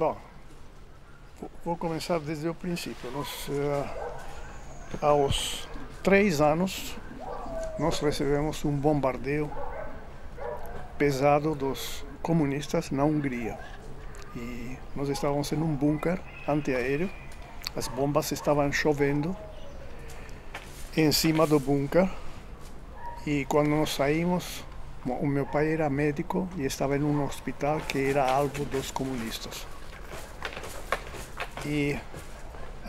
Bom, vou começar desde o princípio. Aos 3 anos, nós recebemos um bombardeio pesado dos comunistas na Hungria. E nós estávamos em um bunker antiaéreo, as bombas estavam chovendo em cima do bunker. E quando nós saímos, o meu pai era médico e estava em um hospital que era alvo dos comunistas. E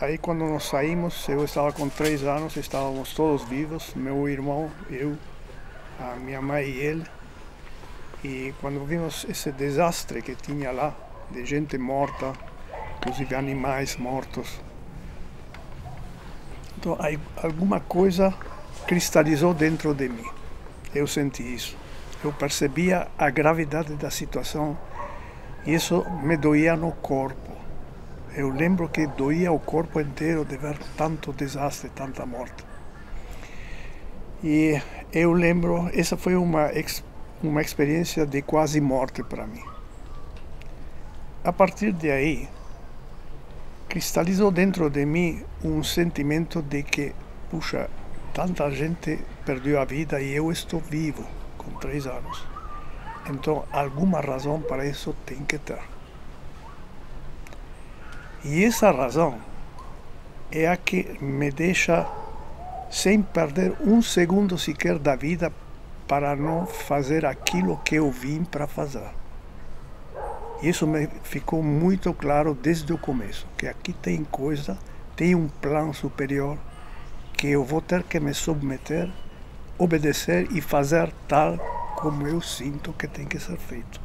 aí quando nós saímos, eu estava com 3 anos, estávamos todos vivos, meu irmão, eu, a minha mãe e ele. E quando vimos esse desastre que tinha lá, de gente morta, inclusive animais mortos, então aí alguma coisa cristalizou dentro de mim. Eu senti isso. Eu percebia a gravidade da situação e isso me doía no corpo. Eu lembro que doía o corpo inteiro de ver tanto desastre, tanta morte. E eu lembro, essa foi uma experiência de quase morte para mim. A partir de aí, cristalizou dentro de mim um sentimento de que, puxa, tanta gente perdeu a vida e eu estou vivo com 3 anos. Então, alguma razão para isso tem que ter. E essa razão é a que me deixa sem perder um segundo sequer da vida para não fazer aquilo que eu vim para fazer. Isso me ficou muito claro desde o começo, que aqui tem um plano superior que eu vou ter que me submeter, obedecer e fazer tal como eu sinto que tem que ser feito.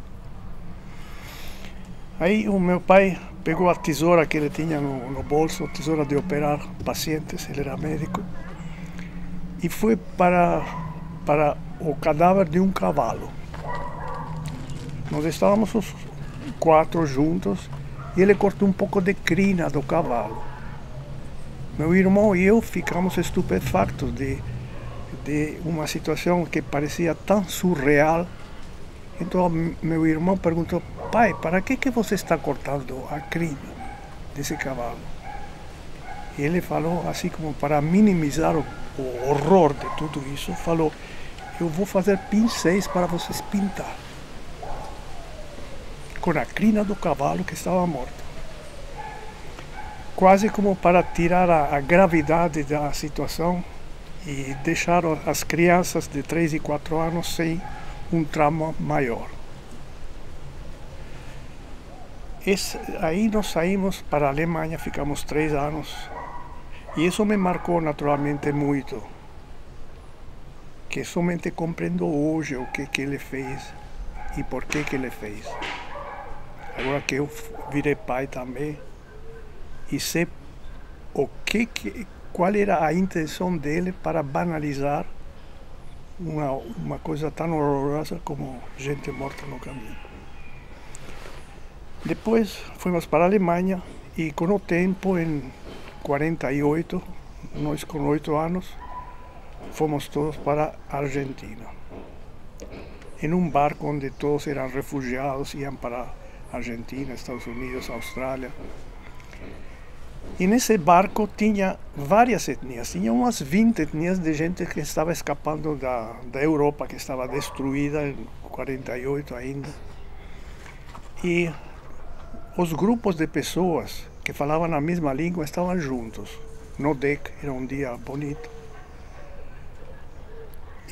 Aí o meu pai pegou a tesoura que ele tinha no bolso, a tesoura de operar pacientes, ele era médico, e foi para o cadáver de um cavalo. Nós estávamos os 4 juntos e ele cortou um pouco de crina do cavalo. Meu irmão e eu ficamos estupefactos de uma situação que parecia tão surreal. Então meu irmão perguntou: pai, para que você está cortando a crina desse cavalo? E ele falou, assim como para minimizar o horror de tudo isso, falou: eu vou fazer pincéis para vocês pintar com a crina do cavalo que estava morto. Quase como para tirar a gravidade da situação e deixar as crianças de 3 e 4 anos sem um trauma maior. Aí nós saímos para a Alemanha, ficamos 3 anos, e isso me marcou naturalmente muito, que somente compreendo hoje o que ele fez e por que ele fez. Agora que eu virei pai também, e sei qual era a intenção dele para banalizar uma coisa tão horrorosa como gente morta no caminho. Depois fomos para a Alemanha e com o tempo, em 48, nós com 8 anos, fomos todos para a Argentina. Em um barco onde todos eram refugiados, iam para a Argentina, Estados Unidos, Austrália. E nesse barco tinha várias etnias, tinha umas 20 etnias de gente que estava escapando da Europa, que estava destruída em 48 ainda. E os grupos de pessoas que falavam a mesma língua estavam juntos. No deck, era um dia bonito.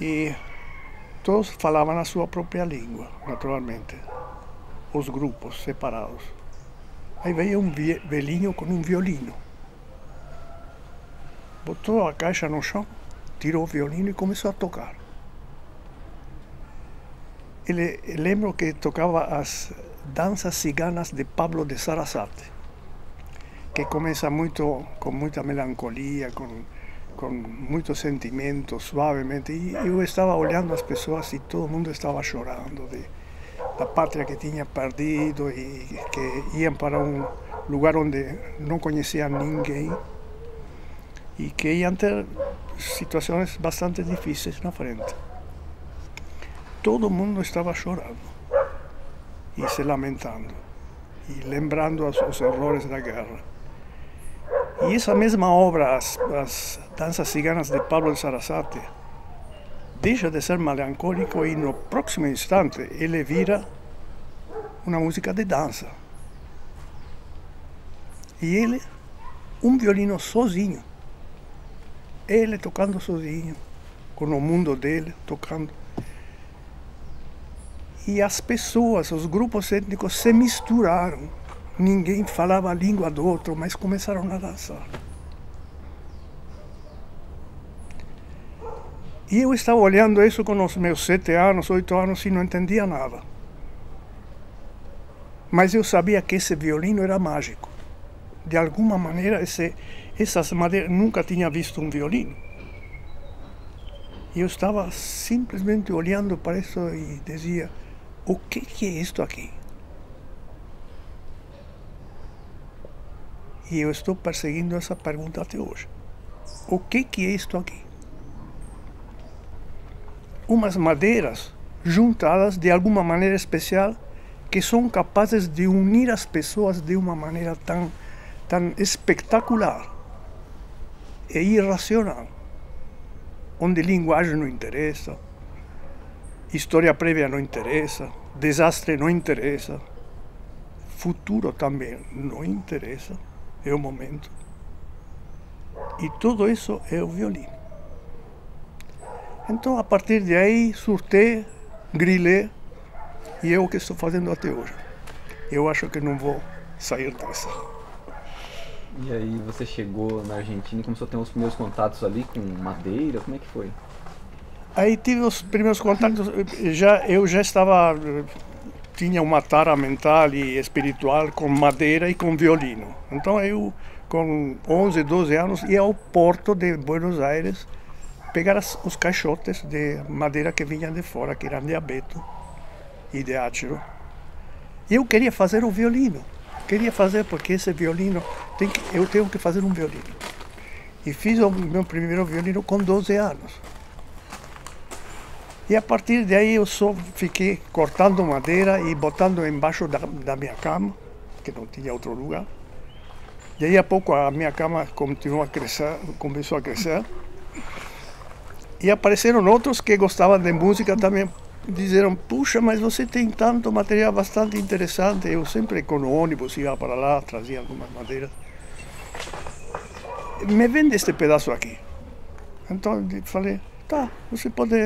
E todos falavam a sua própria língua, naturalmente. Os grupos separados. Aí veio um velhinho com um violino. Botou a caixa no chão, tirou o violino e começou a tocar. Lembro que tocava as danças ciganas de Pablo de Sarasate, que começa com muita melancolia, com muito sentimento, suavemente. E eu estava olhando as pessoas e todo mundo estava chorando da pátria que tinha perdido e que iam para um lugar onde não conheciam ninguém e que iam ter situações bastante difíceis na frente. Todo mundo estava chorando e se lamentando. e lembrando os errores da guerra. E essa mesma obra, as Danças Ciganas de Pablo de Sarasate, deixa de ser melancólico e no próximo instante ele vira uma música de dança. E ele, um violino sozinho, ele tocando sozinho, com o mundo dele, tocando. E as pessoas, os grupos étnicos se misturaram. Ninguém falava a língua do outro, mas começaram a dançar. E eu estava olhando isso com os meus 7 anos, 8 anos e não entendia nada. Mas eu sabia que esse violino era mágico. De alguma maneira, essas madeiras, nunca tinha visto um violino. E eu estava simplesmente olhando para isso e dizia, o que é isto aqui? E eu estou perseguindo essa pergunta até hoje. O que é isto aqui? Umas madeiras juntadas de alguma maneira especial que são capazes de unir as pessoas de uma maneira tão espetacular e irracional, onde linguagem não interessa, história prévia não interessa, desastre não interessa, futuro também não interessa, é o momento. E tudo isso é o violino. Então, a partir de aí, surtei, grilei, e é o que estou fazendo até hoje. Eu acho que não vou sair dessa. E aí você chegou na Argentina e começou a ter os primeiros contatos ali com madeira, como é que foi? Aí tive os primeiros contatos, eu já estava, tinha uma tara mental e espiritual com madeira e com violino. Então eu, com 11, 12 anos, ia ao porto de Buenos Aires, pegar os caixotes de madeira que vinham de fora, que eram de abeto e de ácero. E eu queria fazer o violino. Queria fazer porque esse violino, eu tenho que fazer um violino. E fiz o meu primeiro violino com 12 anos. E a partir daí eu só fiquei cortando madeira e botando embaixo da minha cama, que não tinha outro lugar. E aí a pouco a minha cama começou a crescer. E apareceram outros que gostavam de música também. Disseram, puxa, mas você tem tanto material bastante interessante. Eu sempre com o ônibus ia para lá, trazia algumas madeiras. Me vende este pedaço aqui. Então eu falei, tá, você pode...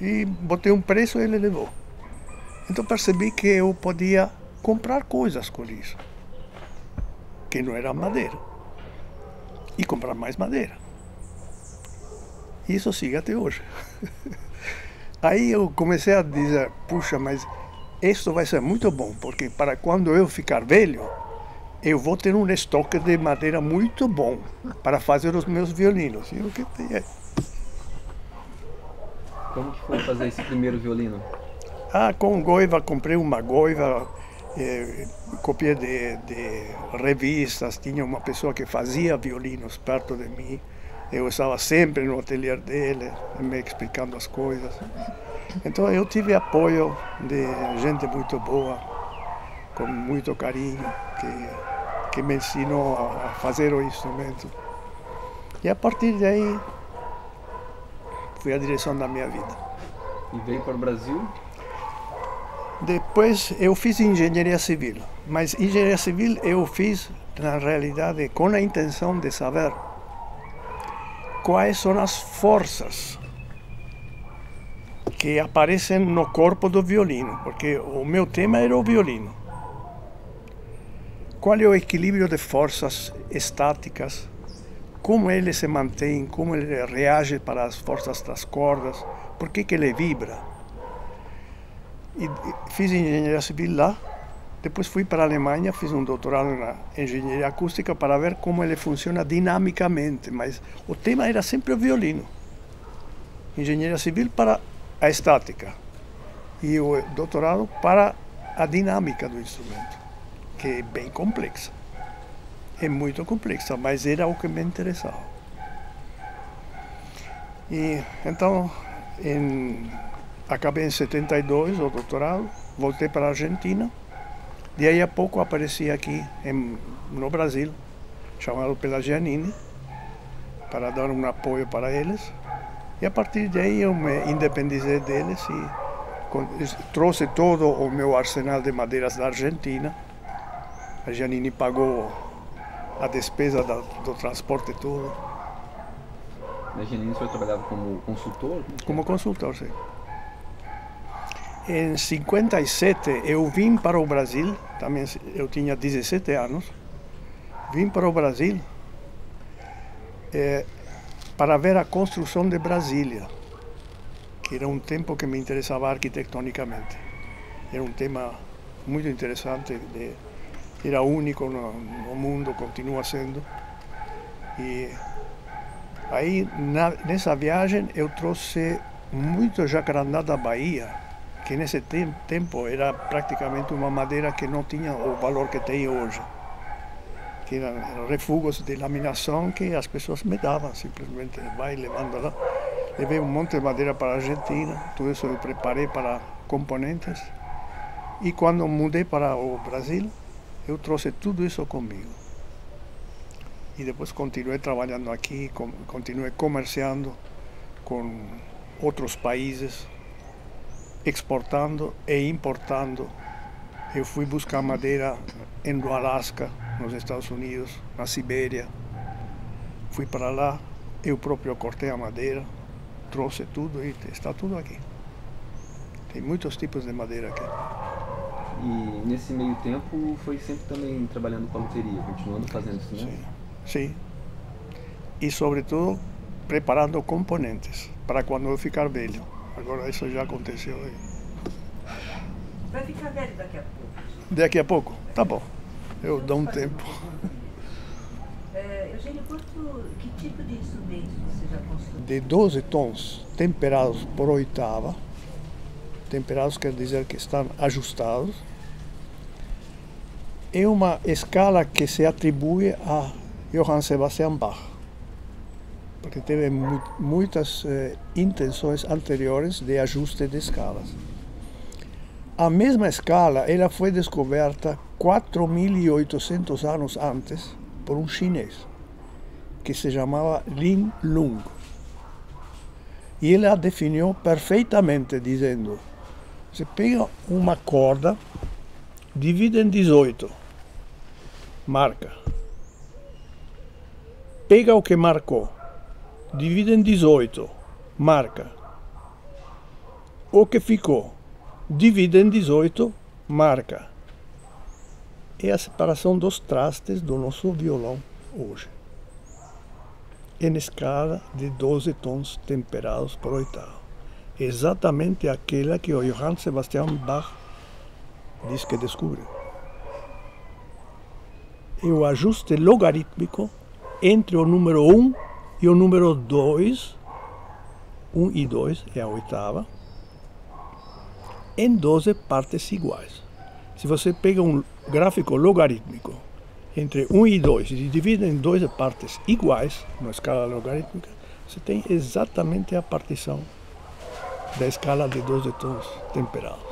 E botei um preço e ele levou. Então percebi que eu podia comprar coisas com isso, que não era madeira. E comprar mais madeira. Isso sigue até hoje. Aí eu comecei a dizer, puxa, mas isso vai ser muito bom, porque para quando eu ficar velho, eu vou ter um estoque de madeira muito bom para fazer os meus violinos. E o que tem? Como que foi fazer esse primeiro violino? Com goiva, comprei uma goiva, copiei de revistas, tinha uma pessoa que fazia violinos perto de mim. Eu estava sempre no ateliê dele, me explicando as coisas. Então eu tive apoio de gente muito boa, com muito carinho, que me ensinou a fazer o instrumento. E a partir daí, foi a direção da minha vida. E veio para o Brasil? Depois eu fiz engenharia civil, mas engenharia civil eu fiz, na realidade, com a intenção de saber quais são as forças que aparecem no corpo do violino, porque o meu tema era o violino. Qual é o equilíbrio de forças estáticas, como ele se mantém, como ele reage para as forças das cordas, por que ele vibra. E fiz engenharia civil lá, depois fui para a Alemanha, fiz um doutorado na engenharia acústica para ver como ele funciona dinamicamente, mas o tema era sempre o violino. Engenharia civil para a estática e o doutorado para a dinâmica do instrumento, que é bem complexa. É muito complexa, mas era o que me interessava. E então, acabei em 72 o doutorado, voltei para a Argentina. De aí a pouco apareci aqui no Brasil, chamado pela Giannini, para dar um apoio para eles. E a partir daí eu me independizei deles e trouxe todo o meu arsenal de madeiras da Argentina. A Giannini pagou a despesa do transporte todo. Na Giannini o senhor trabalhava como consultor? Como consultor, sim. Em 57 eu vim para o Brasil, também eu tinha 17 anos, vim para o Brasil para ver a construção de Brasília, que era um tempo que me interessava arquitetonicamente. Era um tema muito interessante, era único no mundo, continua sendo. E aí nessa viagem eu trouxe muito jacarandá da Bahia, que nesse tempo era praticamente uma madeira que não tinha o valor que tem hoje. Que eram refugos de laminação que as pessoas me davam, simplesmente vai levando lá. Levei um monte de madeira para a Argentina, tudo isso eu preparei para componentes. E quando mudei para o Brasil, eu trouxe tudo isso comigo. E depois continuei trabalhando aqui, continuei comerciando com outros países, exportando e importando. Eu fui buscar madeira no Alasca, nos Estados Unidos, na Sibéria. Fui para lá, eu próprio cortei a madeira, trouxe tudo e está tudo aqui. Tem muitos tipos de madeira aqui. E nesse meio tempo foi sempre também trabalhando com a luteria, continuando fazendo isso, né? Sim. E sobretudo preparando componentes para quando eu ficar velho. Agora isso já aconteceu. Vai ficar velho daqui a pouco? Daqui a pouco? Tá bom. Eu dou um tempo. Eugênio, que tipo de instrumentos você já construiu? De 12 tons temperados por oitava. Temperados quer dizer que estão ajustados. É uma escala que se atribui a Johann Sebastian Bach, porque teve muitas intenções anteriores de ajuste de escalas. A mesma escala ela foi descoberta 4.800 anos antes por um chinês que se chamava Lin Lung. E ele a definiu perfeitamente dizendo: você pega uma corda, divide em 18, marca. Pega o que marcou, divide em 18, marca. O que ficou, divide em 18, marca. É a separação dos trastes do nosso violão hoje. Em escala de 12 tons temperados por oitava. Exatamente aquela que o Johann Sebastian Bach diz que descobriu. É o ajuste logarítmico entre o número 1 e o número 2, 1 e 2 é a oitava, em 12 partes iguais. Se você pega um gráfico logarítmico entre 1 e 2 e divide em 12 partes iguais, na escala logarítmica, você tem exatamente a partição da escala de 12 tons temperados.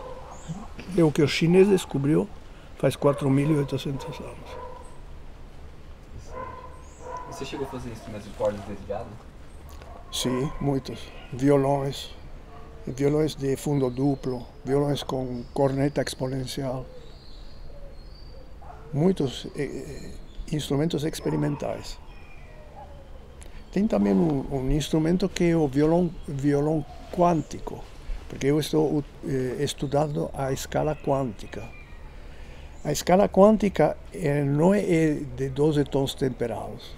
É o que o chinês descobriu faz 4.800 anos. Você chegou a fazer instrumentos de cordas desviadas? Sim, muitos. Violões de fundo duplo, violões com corneta exponencial. Muitos instrumentos experimentais. Tem também um instrumento que é o violão quântico, porque eu estou estudando a escala quântica. A escala quântica não é de 12 tons temperados.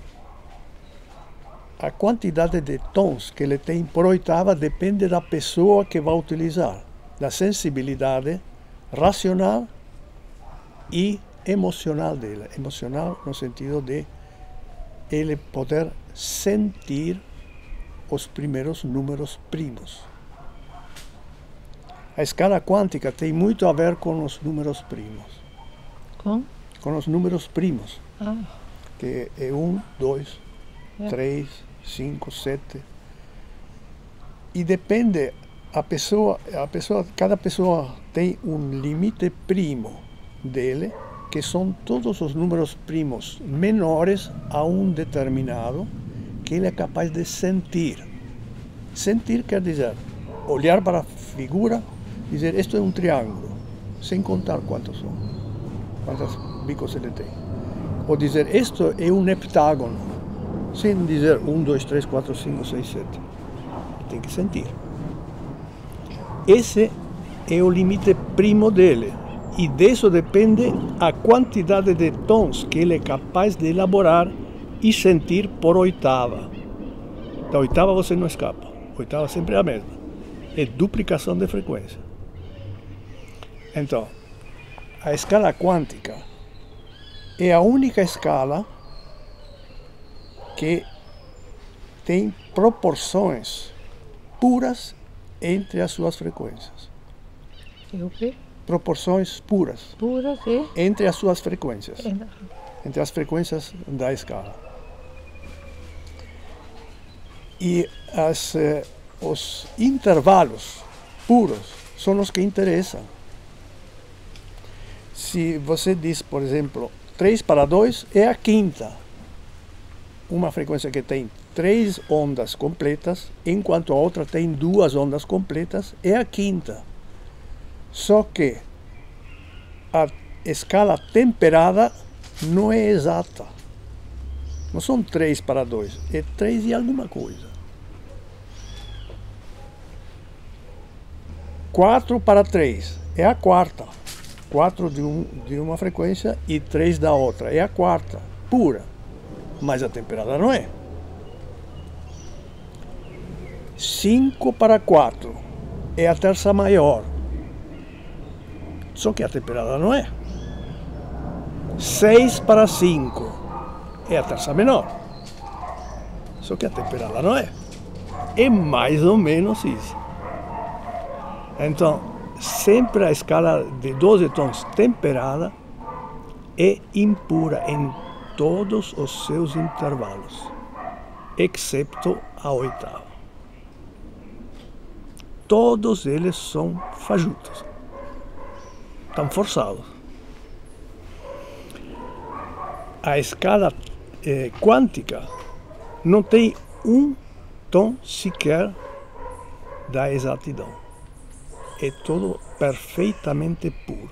A quantidade de tons que ele tem por oitava depende da pessoa que vai utilizar, da sensibilidade racional e emocional dele. Emocional no sentido de ele poder sentir os primeiros números primos. A escala quântica tem muito a ver com os números primos. Com os números primos. Que é 1, 2, 3, 5, 7. E depende, cada pessoa tem um limite primo dele, que são todos os números primos menores a um determinado, que ele é capaz de sentir. Sentir quer dizer, olhar para a figura, dizer, isto é um triângulo, sem contar quantos são, quantos bicos ele tem. Ou dizer, isto é um heptágono, sem dizer 1, 2, 3, 4, 5, 6, 7. Tem que sentir. Esse é o limite primo dele. E disso depende a quantidade de tons que ele é capaz de elaborar e sentir por oitava. Da oitava você não escapa. A oitava sempre é a mesma. É duplicação de frequência. Então, a escala quântica é a única escala que tem proporções puras entre as suas frequências. E o quê? Proporções puras Puras e... entre as suas frequências. Entre as frequências da escala. E os intervalos puros são os que interessam. Se você diz, por exemplo, 3 para 2 é a quinta. Uma frequência que tem 3 ondas completas, enquanto a outra tem 2 ondas completas, é a quinta. Só que a escala temperada não é exata. Não são 3 para 2, é 3 e alguma coisa. 4 para 3 é a quarta. 4 de uma frequência e 3 da outra. É a quarta, pura. Mas a temperada não é. 5 para 4 é a terça maior. Só que a temperada não é. 6 para 5 é a terça menor. Só que a temperada não é. É mais ou menos isso. Então, sempre a escala de 12 tons temperada é impura em todos os seus intervalos, exceto a oitava. Todos eles são fajutos, estão forçados. A escala quântica não tem um tom sequer da exatidão. É tudo perfeitamente puro.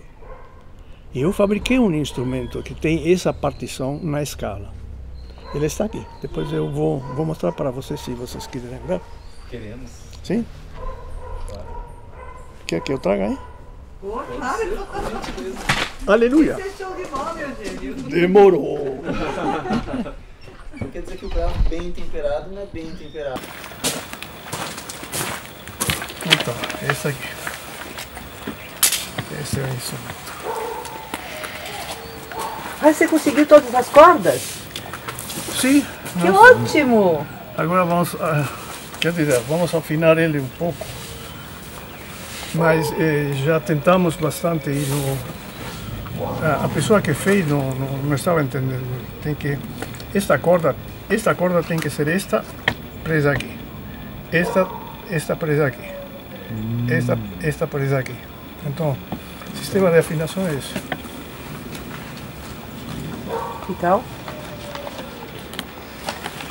Eu fabriquei um instrumento que tem essa partição na escala. Ele está aqui. Depois eu vou mostrar para vocês, se vocês quiserem ver. Queremos. Sim? Claro. Quer que eu traga aí? Pô, claro. Aleluia! Esse é show de bola, meu gênio. Demorou! Não quer dizer que o gravo bem temperado não é bem temperado. Então, esse aqui. Esse é o instrumento. Ah, você conseguiu todas as cordas? Sim. Que ótimo! Agora vamos, quer dizer, vamos afinar ele um pouco. Mas já tentamos bastante e a pessoa que fez não estava entendendo. Tem que esta corda tem que ser esta presa aqui. Esta presa aqui. Esta presa aqui. Então, o sistema de afinação é esse. Que tal?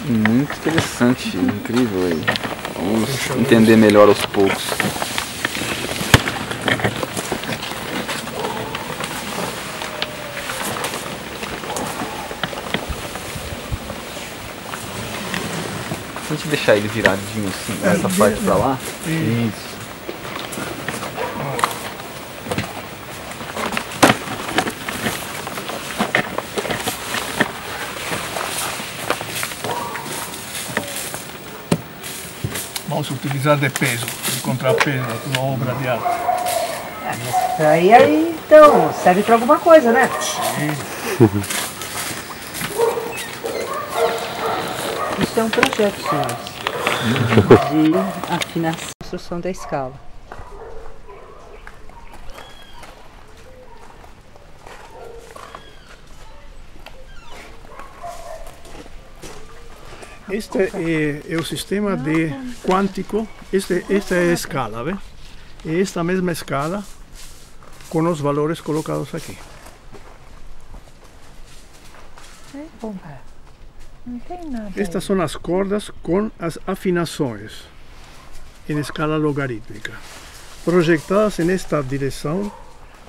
Muito interessante, incrível aí. Vamos entender melhor aos poucos. Se a gente deixar ele viradinho assim, essa parte pra lá. Isso. Vamos utilizar de peso, de contrapeso, na obra de arte. Aí, então, serve para alguma coisa, né? Sim. Isso é um projeto, senhores, de afinação e construção da escala. Este é o sistema de quântico, esta é a escala, ¿ve? É esta mesma escala com os valores colocados aqui. Não tem nada. Estas são as cordas com as afinações em escala logarítmica. Projetadas nesta direção,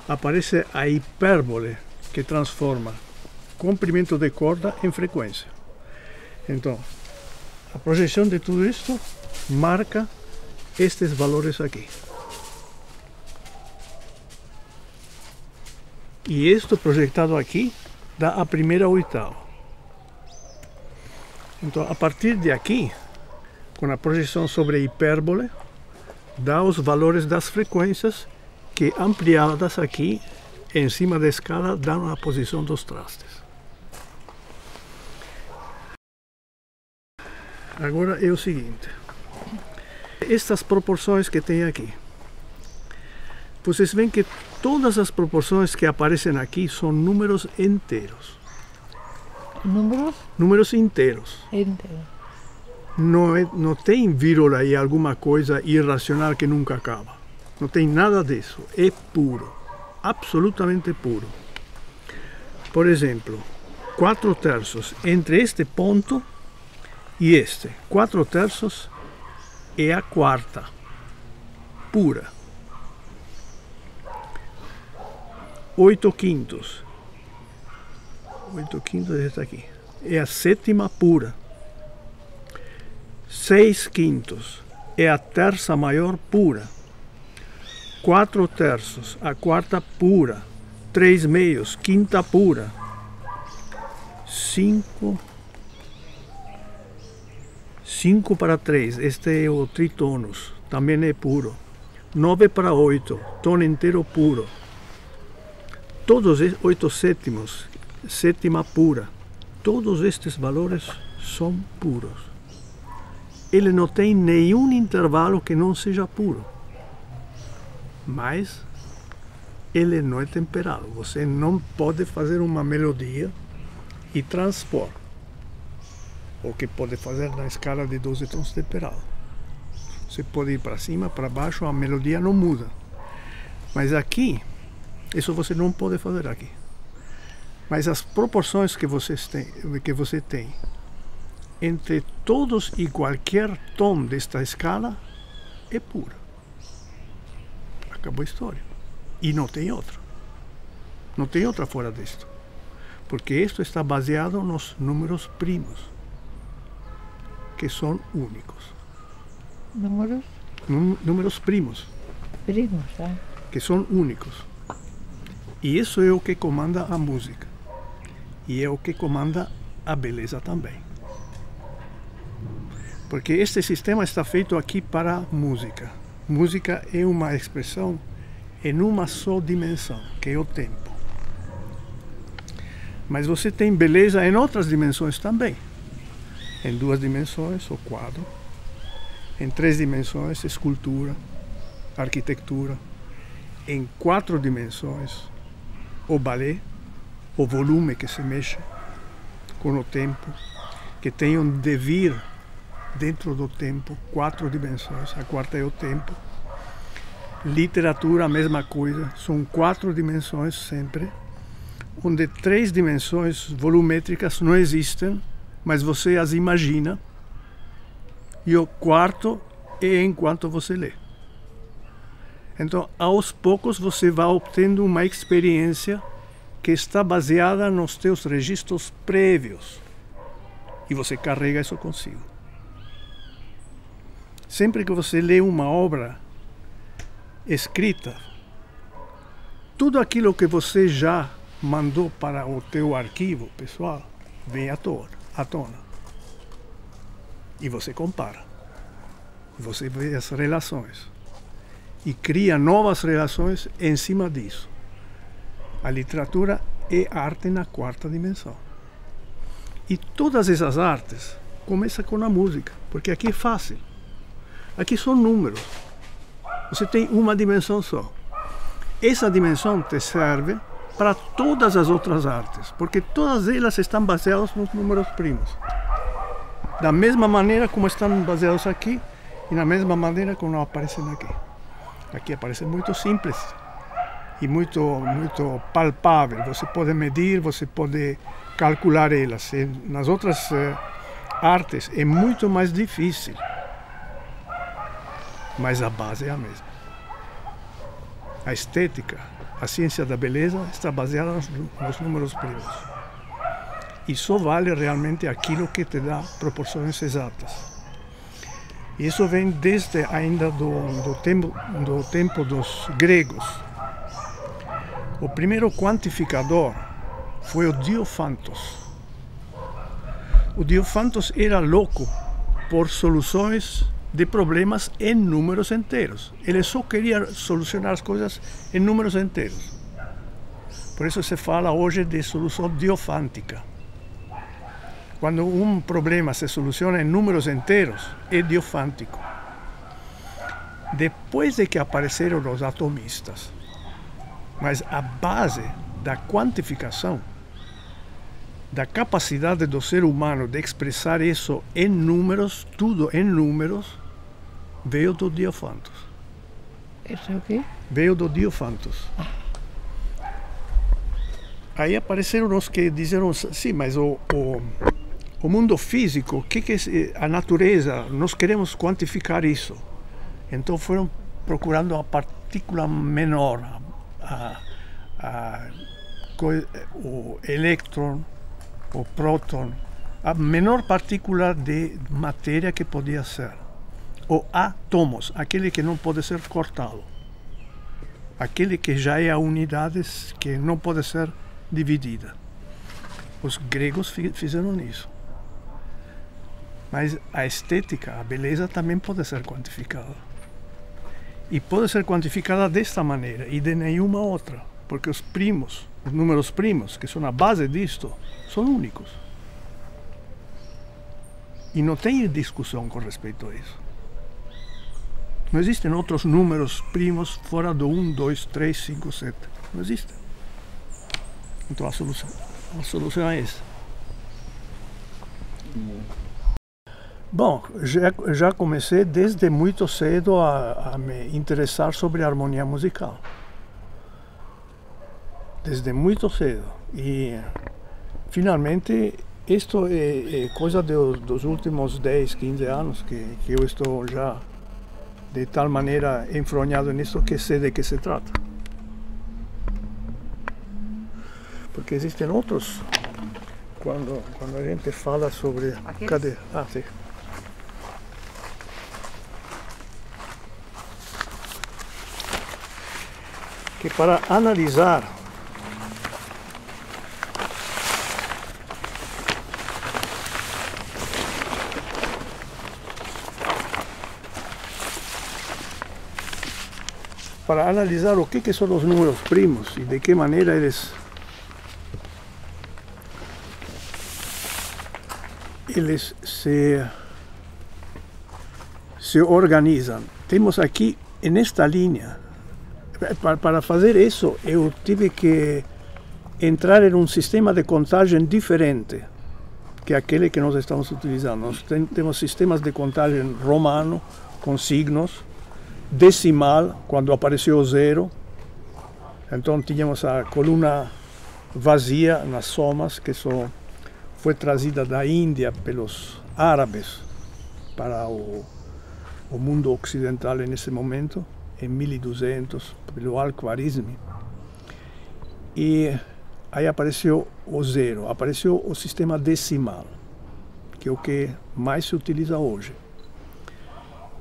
aparece a hipérbole que transforma comprimento de corda em frequência. Então, a projeção de tudo isto marca estes valores aqui. E isto projetado aqui dá a primeira oitava. Então, a partir de aqui, com a projeção sobre a hipérbole, dá os valores das frequências que, ampliadas aqui, em cima da escala, dão a posição dos trastes. Agora é o seguinte. Estas proporções que tem aqui. Vocês veem que todas as proporções que aparecem aqui são números inteiros. Números? Números inteiros. Inteiro. Não tem vírgula e alguma coisa irracional que nunca acaba. Não tem nada disso. É puro. Absolutamente puro. Por exemplo, 4/3 entre este ponto e este. 4/3 é a quarta. Pura. 8/5. 8/5 é esta aqui. É a sétima pura. 6/5 é a terça maior pura. 4/3, a quarta pura. 3/2, quinta pura. 5/3, este é o tritônus, também é puro. 9/8, tom inteiro puro. Todos 8/7, sétima pura. Todos estes valores são puros. Ele não tem nenhum intervalo que não seja puro. Mas ele não é temperado. Você não pode fazer uma melodia e transpor. O que pode fazer na escala de 12 tons temperado. Você pode ir para cima, para baixo, a melodia não muda. Mas aqui, isso você não pode fazer aqui. Mas as proporções que você tem entre todos e qualquer tom desta escala é pura. Acabou a história. E não tem outra. Não tem outra fora disto. Porque isto está baseado nos números primos, que são únicos. Números? Números primos, Primos, tá? que são únicos. E isso é o que comanda a música. E é o que comanda a beleza também. Porque este sistema está feito aqui para a música. Música é uma expressão em uma só dimensão, que é o tempo. Mas você tem beleza em outras dimensões também. Em 2 dimensões, o quadro. Em 3 dimensões, escultura, arquitetura. Em 4 dimensões, o balé, o volume que se mexe com o tempo, que tem um devir dentro do tempo, 4 dimensões, a quarta é o tempo. Literatura, a mesma coisa, são 4 dimensões sempre, onde 3 dimensões volumétricas não existem, mas você as imagina, e o quarto é enquanto você lê. Então, aos poucos, você vai obtendo uma experiência que está baseada nos teus registros prévios, e você carrega isso consigo. Sempre que você lê uma obra escrita, tudo aquilo que você já mandou para o teu arquivo pessoal vem à tona. E você compara. Você vê as relações. E cria novas relações em cima disso. A literatura é arte na 4ª dimensão. E todas essas artes começam com a música, porque aqui é fácil. Aqui são números. Você tem uma dimensão só. Essa dimensão te serve para todas as outras artes, porque todas elas estão baseadas nos números primos. Da mesma maneira como estão baseados aqui, e da mesma maneira como aparecem aqui. Aqui aparece muito simples. e muito palpável. Você pode medir, você pode calcular elas. E nas outras artes é muito mais difícil, mas a base é a mesma. A estética, a ciência da beleza está baseada nos números primos. E só vale realmente aquilo que te dá proporções exatas. Isso vem desde ainda do tempo dos gregos. O primeiro quantificador foi o Diofantos. O Diofantos era louco por soluções de problemas em números inteiros. Ele só queria solucionar as coisas em números inteiros. Por isso se fala hoje de solução diofântica. Quando um problema se soluciona em números inteiros, é diofântico. Depois de que apareceram os atomistas, mas a base da quantificação, da capacidade do ser humano de expressar isso em números, tudo em números, veio do Diofantos. Isso é o quê? Veio do Diofantos. Aí apareceram os que disseram, sim, mas o mundo físico, o que é a natureza, nós queremos quantificar isso. Então foram procurando a partícula menor, o elétron, o próton, a menor partícula de matéria que podia ser. O átomos, aquele que não pode ser cortado. Aquele que já é a unidade que não pode ser dividida. Os gregos fizeram isso. Mas a estética, a beleza também pode ser quantificada. E pode ser quantificada desta maneira e de nenhuma outra. Porque os primos, os números primos, que são a base disto, são únicos. E não tem discussão com respeito a isso. Não existem outros números primos fora do 1, 2, 3, 5, 7. Não existem. Então a solução é essa. Bom, já comecei desde muito cedo a me interessar sobre harmonia musical. Desde muito cedo. E finalmente isto é coisa dos últimos 10, 15 anos que eu estou já de tal maneira enfronhado nisso que sei de que se trata. Porque existem outros, quando a gente fala sobre... Aqueles? Cadê? Ah, sim. Que para analisar o que são os números primos e de que maneira eles se organizam. Temos aqui, nesta linha, para fazer isso, eu tive que entrar em um sistema de contagem diferente que aquele que nós estamos utilizando. Nós temos sistemas de contagem romano, com signos, decimal, quando apareceu o zero. Então tínhamos a coluna vazia nas somas, que só foi trazida da Índia pelos árabes para o mundo ocidental nesse momento, em 1200, pelo Al-Khwarizmi. E aí apareceu o zero, apareceu o sistema decimal, que é o que mais se utiliza hoje.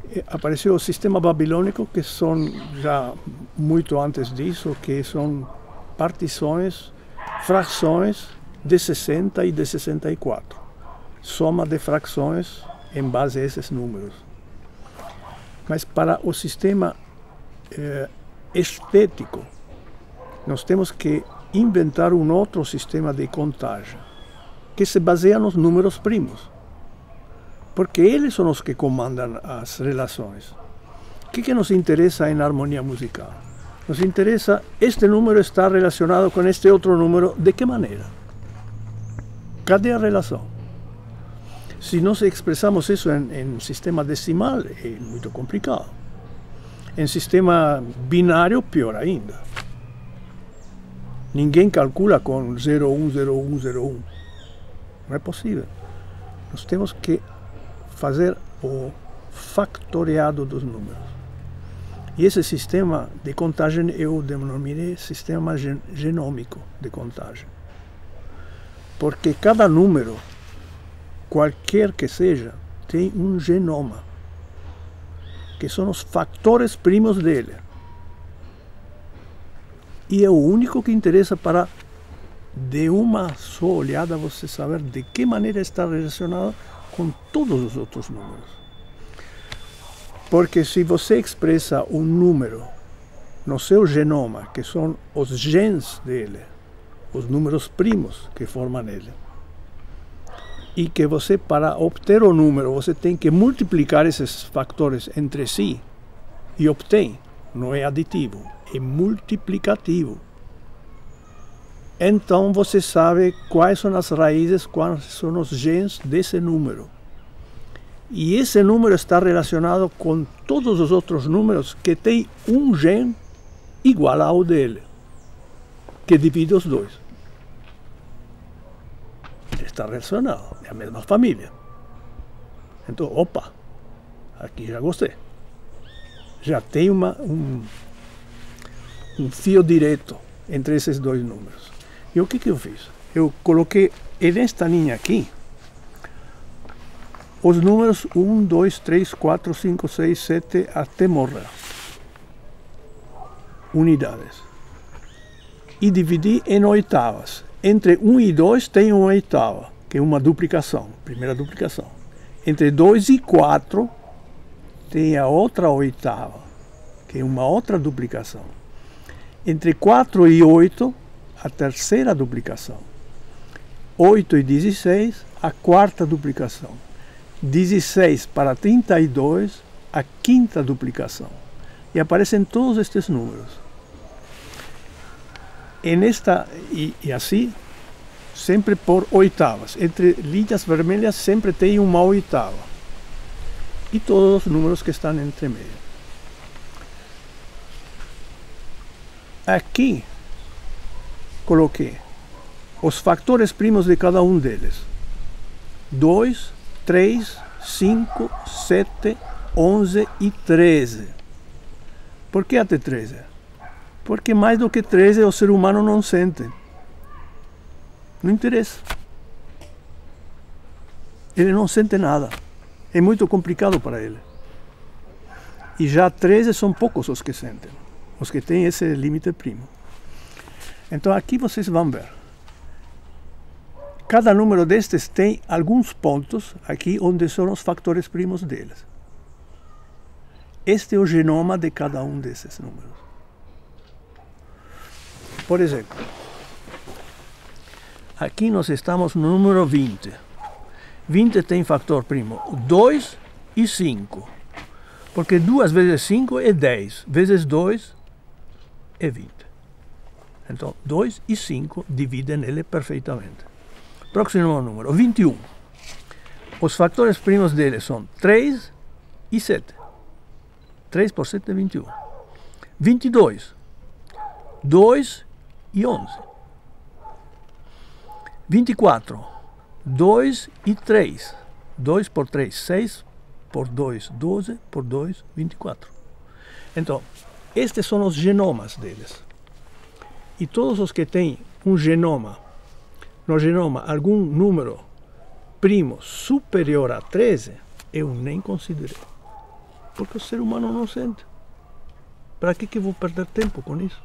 E apareceu o sistema babilônico, que são já muito antes disso, que são partições, frações de 60 e de 64. Soma de frações em base a esses números. Mas para o sistema estético, nós temos que inventar um outro sistema de contagem, que se baseia nos números primos. Porque eles são os que comandam as relações. O que nos interessa em harmonia musical? Nos interessa, este número está relacionado com este outro número, de que maneira? Cadê a relação? Se nós expressamos isso em sistema decimal, é muito complicado. Em sistema binário, pior ainda. Ninguém calcula com 010101. Não é possível. Nós temos que fazer o factoriado dos números. E esse sistema de contagem eu denominei sistema genômico de contagem. Porque cada número, qualquer que seja, tem um genoma, que são os fatores primos dele. E é o único que interessa para, de uma só olhada, você saber de que maneira está relacionado com todos os outros números. Porque se você expressa um número no seu genoma, que são os genes dele, os números primos que formam ele, e que você, para obter o número, você tem que multiplicar esses fatores entre si, e obtém, não é aditivo, é multiplicativo. Então você sabe quais são as raízes, quais são os genes desse número. E esse número está relacionado com todos os outros números que têm um gene igual ao dele, que divide os dois. Está relacionado, é a mesma família. Então, opa, aqui já gostei. Já tem um fio direto entre esses dois números. E o que eu fiz? Eu coloquei nesta linha aqui os números 1, 2, 3, 4, 5, 6, 7 até morrer. Unidades. E dividi em oitavas. Entre 1 e 2 tem uma oitava, que é uma duplicação, primeira duplicação. Entre 2 e 4 tem a outra oitava, que é uma outra duplicação. Entre 4 e 8, a terceira duplicação. 8 e 16, a quarta duplicação. 16 para 32, a quinta duplicação. E aparecem todos estes números. E assim, sempre por oitavas. Entre linhas vermelhas sempre tem uma oitava. E todos os números que estão entre meio. Aqui coloquei os fatores primos de cada um deles. 2, 3, 5, 7, 11 e 13. Por que até 13? Porque mais do que 13 o ser humano não sente. Não interessa. Ele não sente nada. É muito complicado para ele. E já 13 são poucos os que sentem. Os que têm esse limite primo. Então aqui vocês vão ver. Cada número destes tem alguns pontos aqui onde são os fatores primos deles. Este é o genoma de cada um desses números. Por exemplo, aqui nós estamos no número 20. 20 tem fator primo 2 e 5. Porque 2 vezes 5 é 10, vezes 2 é 20. Então, 2 e 5 dividem ele perfeitamente. Próximo número, 21. Os fatores primos dele são 3 e 7. 3 por 7 é 21. 22. 2 e 11. 24. 2 e 3. 2 por 3, 6. Por 2, 12. Por 2, 24. Então, estes são os genomas deles. E todos os que têm um genoma, no genoma algum número primo superior a 13, eu nem considerei. Porque o ser humano não sente. Para que eu vou perder tempo com isso?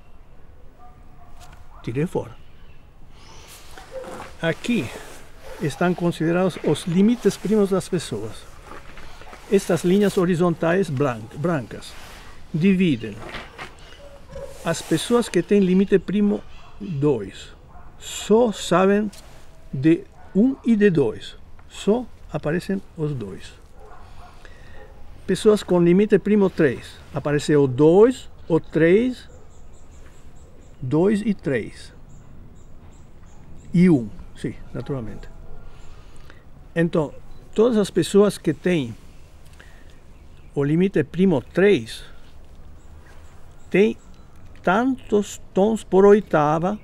Tirei fora. Aqui estão considerados os limites primos das pessoas. Estas linhas horizontais brancas dividem as pessoas que têm limite primo 2. Só sabem de 1 e de 2. Só aparecem os 2. Pessoas com limite primo 3. Aparece o 2, o 3, 2 e 3. E 1, sim, naturalmente. Então, todas as pessoas que têm o limite primo 3 têm tantos tons por oitava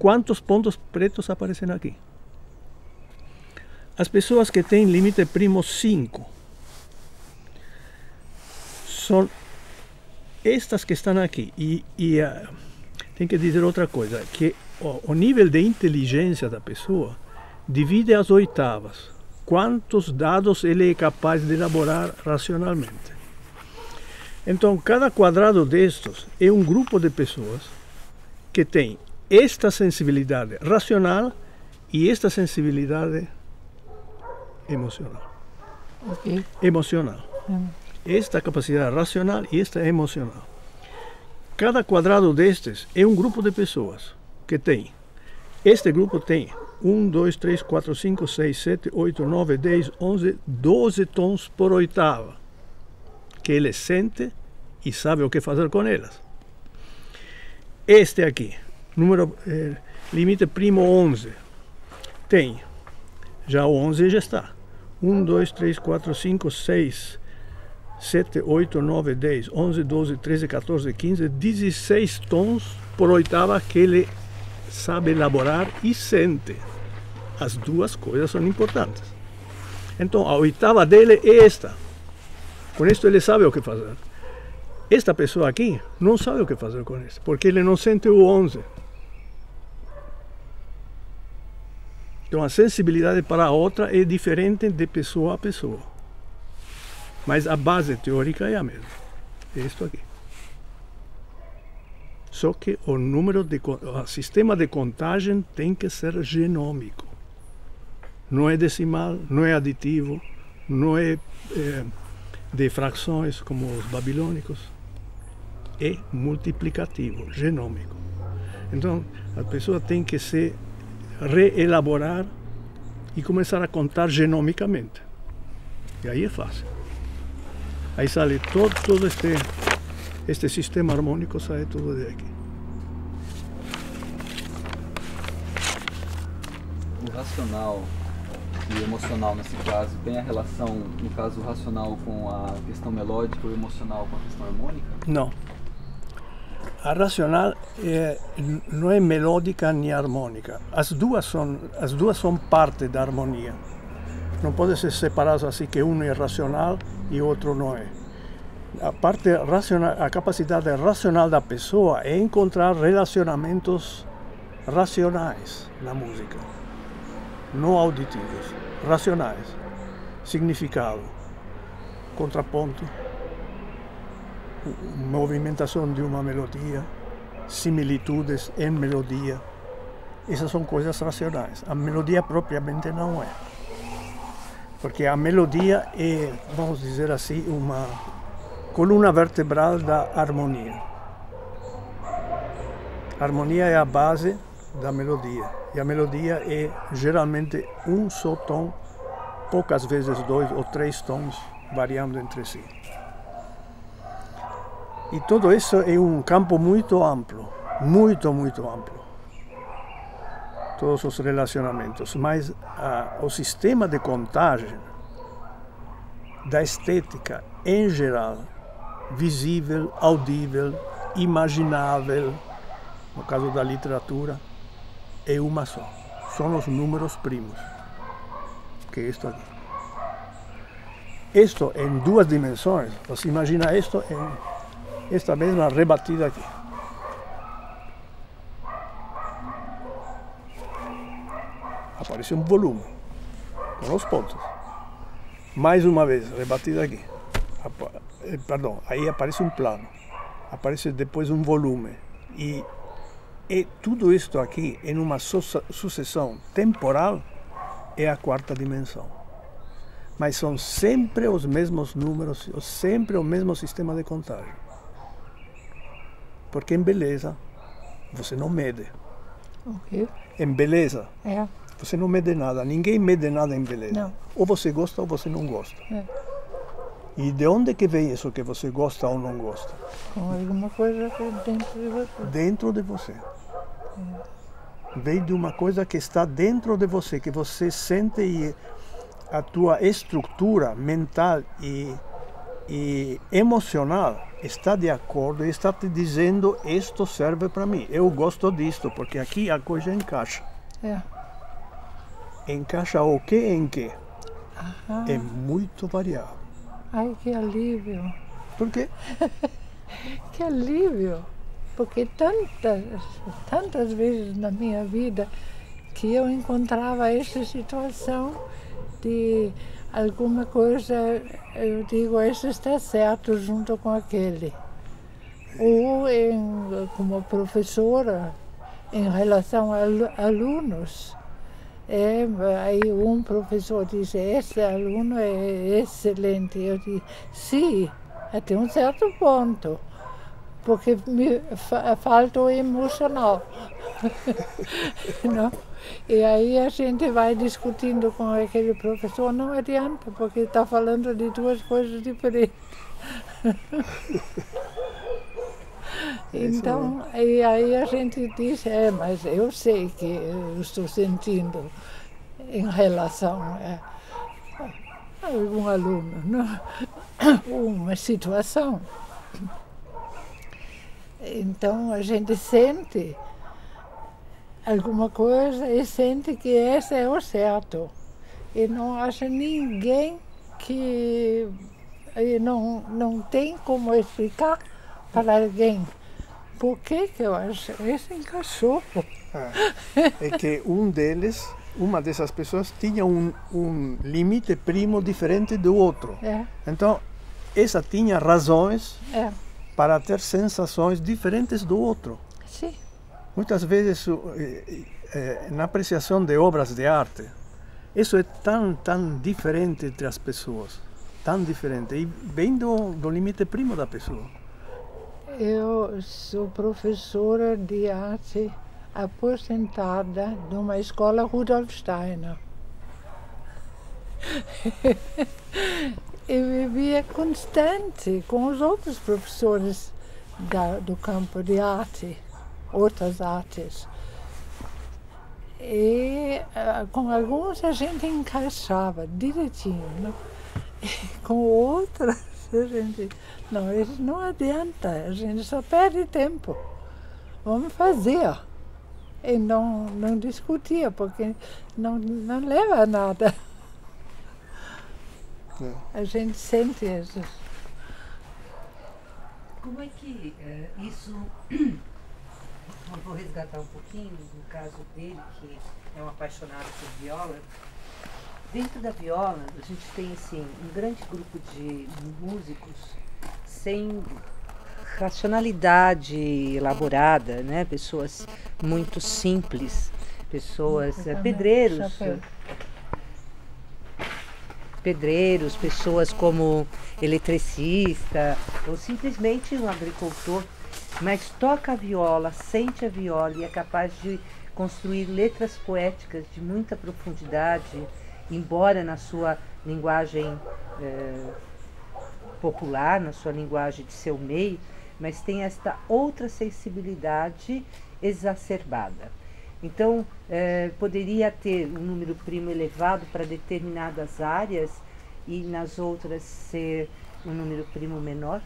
quantos pontos pretos aparecem aqui. As pessoas que têm limite primo 5 são estas que estão aqui. Tem que dizer outra coisa, que o nível de inteligência da pessoa divide as oitavas. Quantos dados ele é capaz de elaborar racionalmente. Então, cada quadrado destes é um grupo de pessoas que tem esta sensibilidade racional e esta sensibilidade emocional. Ok. Emocional. Esta capacidade racional e esta emocional. Cada quadrado destes é um grupo de pessoas que tem. Este grupo tem 1, 2, 3, 4, 5, 6, 7, 8, 9, 10, 11, 12 tons por oitava, que ele sente e sabe o que fazer com elas. Este aqui, limite primo 11, tem, já o 11 já está. 1, 2, 3, 4, 5, 6, 7, 8, 9, 10, 11, 12, 13, 14, 15, 16 tons por oitava que ele sabe elaborar e sente. As duas coisas são importantes. Então, a oitava dele é esta. Com isto ele sabe o que fazer. Esta pessoa aqui não sabe o que fazer com isso, porque ele não sente o 11. Então, a sensibilidade para a outra é diferente de pessoa a pessoa. Mas a base teórica é a mesma. É isto aqui. Só que o sistema de contagem tem que ser genômico. Não é decimal, não é aditivo, não é de frações como os babilônicos. É multiplicativo, genômico. Então, a pessoa tem que se reelaborar e começar a contar genomicamente. E aí é fácil. Aí sai todo este sistema harmônico, sai tudo daqui. O racional e o emocional nesse caso tem a relação, no caso racional, com a questão melódica ou emocional com a questão harmônica? Não. A racional não é melódica nem harmônica. As duas são parte da harmonia. Não pode ser separado assim que um é racional e o outro não é. A parte racional, a capacidade racional da pessoa é encontrar relacionamentos racionais na música, não auditivos, racionais, significado, contraponto, movimentação de uma melodia, similitudes em melodia. Essas são coisas racionais. A melodia propriamente não é. Porque a melodia é, vamos dizer assim, uma coluna vertebral da harmonia. A harmonia é a base da melodia. E a melodia é geralmente um só tom, poucas vezes 2 ou 3 tons, variando entre si. E tudo isso é um campo muito amplo, muito amplo. Todos os relacionamentos. Mas o sistema de contagem da estética em geral, visível, audível, imaginável, no caso da literatura, é uma só. São os números primos, que é isto aqui. Isto em duas dimensões, você imagina isto em esta mesma rebatida aqui. Aparece um volume, com os pontos. Mais uma vez, rebatida aqui. Perdão, aí aparece um plano. Aparece depois um volume. E tudo isto aqui, em uma sucessão temporal, é a quarta dimensão. Mas são sempre os mesmos números, sempre o mesmo sistema de contagem. Porque em beleza, você não mede. Ok. Em beleza, É. você não mede nada. Ninguém mede nada em beleza. Não. Ou você gosta ou você não gosta. É. E de onde que vem isso que você gosta ou não gosta? Com alguma coisa dentro de você. Dentro de você. Vem de uma coisa que está dentro de você, que você sente, e a tua estrutura mental e E emocional está de acordo e está te dizendo isto serve para mim, eu gosto disto, porque aqui a coisa encaixa. É. Encaixa o que em que? Aham. É muito variável. Ai, que alívio. Por quê? Que alívio. Porque tantas vezes na minha vida que eu encontrava essa situação de alguma coisa, eu digo, isso está certo junto com aquele. Ou como professora, em relação a alunos. Aí um professor disse, esse aluno é excelente. Eu disse, sim, até um certo ponto, porque me falta o emocional. Não? E aí a gente vai discutindo com aquele professor, não adianta, porque está falando de duas coisas diferentes. Então, e aí a gente diz, mas eu sei que eu estou sentindo em relação a algum aluno, não? Uma situação. Então a gente sente alguma coisa e sente que esse é o certo. E não acha ninguém que não tem como explicar para alguém. Por que eu acho? Esse encaixou. É que uma dessas pessoas tinha um limite primo diferente do outro. É. Então, essa tinha razões É. para ter sensações diferentes do outro. Sim. Muitas vezes, na apreciação de obras de arte, isso é tão diferente entre as pessoas, tão diferente, e vem do limite primo da pessoa. Eu sou professora de arte aposentada de uma escola Rudolf Steiner. Eu vivia constante com os outros professores do campo de arte, outras artes. E com alguns a gente encaixava direitinho, não? E com outras a gente... Não, isso não adianta, a gente só perde tempo. Vamos fazer. E não discutir, porque não leva a nada. A gente sente isso. Como é que isso... Eu vou resgatar um pouquinho no caso dele, que é um apaixonado por viola. Dentro da viola, a gente tem assim, um grande grupo de músicos sem racionalidade elaborada, né? Pessoas muito simples, pessoas pedreiros, pessoas como eletricista ou simplesmente um agricultor, mas toca a viola, sente a viola e é capaz de construir letras poéticas de muita profundidade, embora na sua linguagem popular, na sua linguagem de seu meio, mas tem esta outra sensibilidade exacerbada. Então, poderia ter um número primo elevado para determinadas áreas e nas outras ser um número primo menor?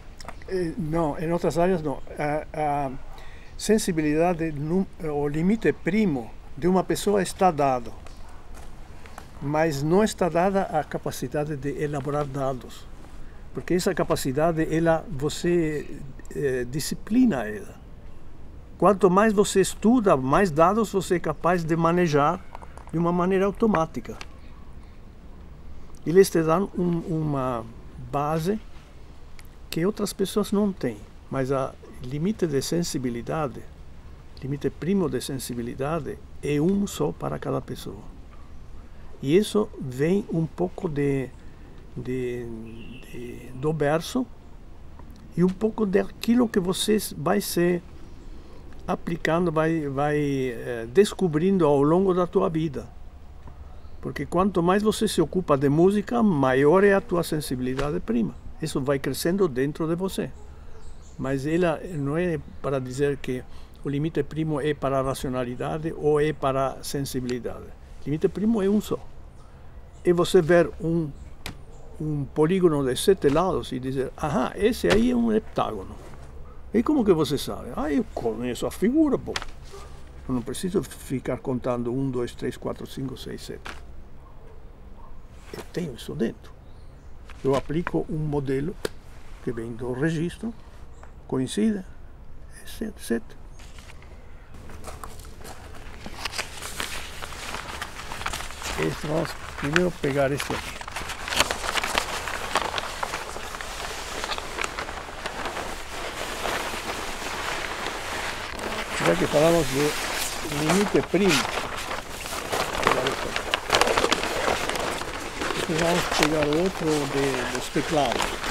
Não, em outras áreas não. A sensibilidade, o limite primo de uma pessoa está dado, mas não está dada a capacidade de elaborar dados, porque essa capacidade você disciplina ela. Quanto mais você estuda, mais dados você é capaz de manejar de uma maneira automática. Eles te dão uma base que outras pessoas não têm, mas o limite de sensibilidade, limite primo de sensibilidade, é um só para cada pessoa. E isso vem um pouco do berço e um pouco daquilo que você vai ser aplicando, vai descobrindo ao longo da tua vida. Porque quanto mais você se ocupa de música, maior é a tua sensibilidade prima. Isso vai crescendo dentro de você. Mas ela não é para dizer que o limite primo é para a racionalidade ou é para a sensibilidade. O limite primo é um só. E você ver polígono de 7 lados e dizer, ah, esse aí é um heptágono. E como que você sabe? Ah, eu conheço a figura, pô. Eu não preciso ficar contando 1, 2, 3, 4, 5, 6, 7. Eu tenho isso dentro. Eu aplico um modelo que vem do registro, coincide, é 7, 7. Vamos primeiro pegar este aqui. Já que falamos de limite primo, vamos pegar outro dos teclados.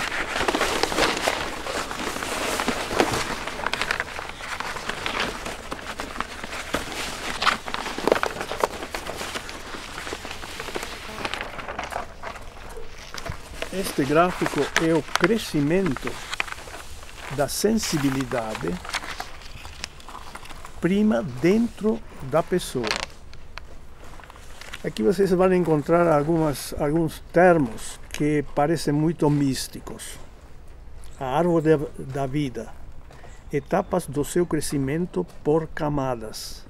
Este gráfico é o crescimento da sensibilidade prima dentro da pessoa. Aqui vocês vão encontrar alguns termos que parecem muito místicos. A árvore da vida, etapas do seu crescimento por camadas.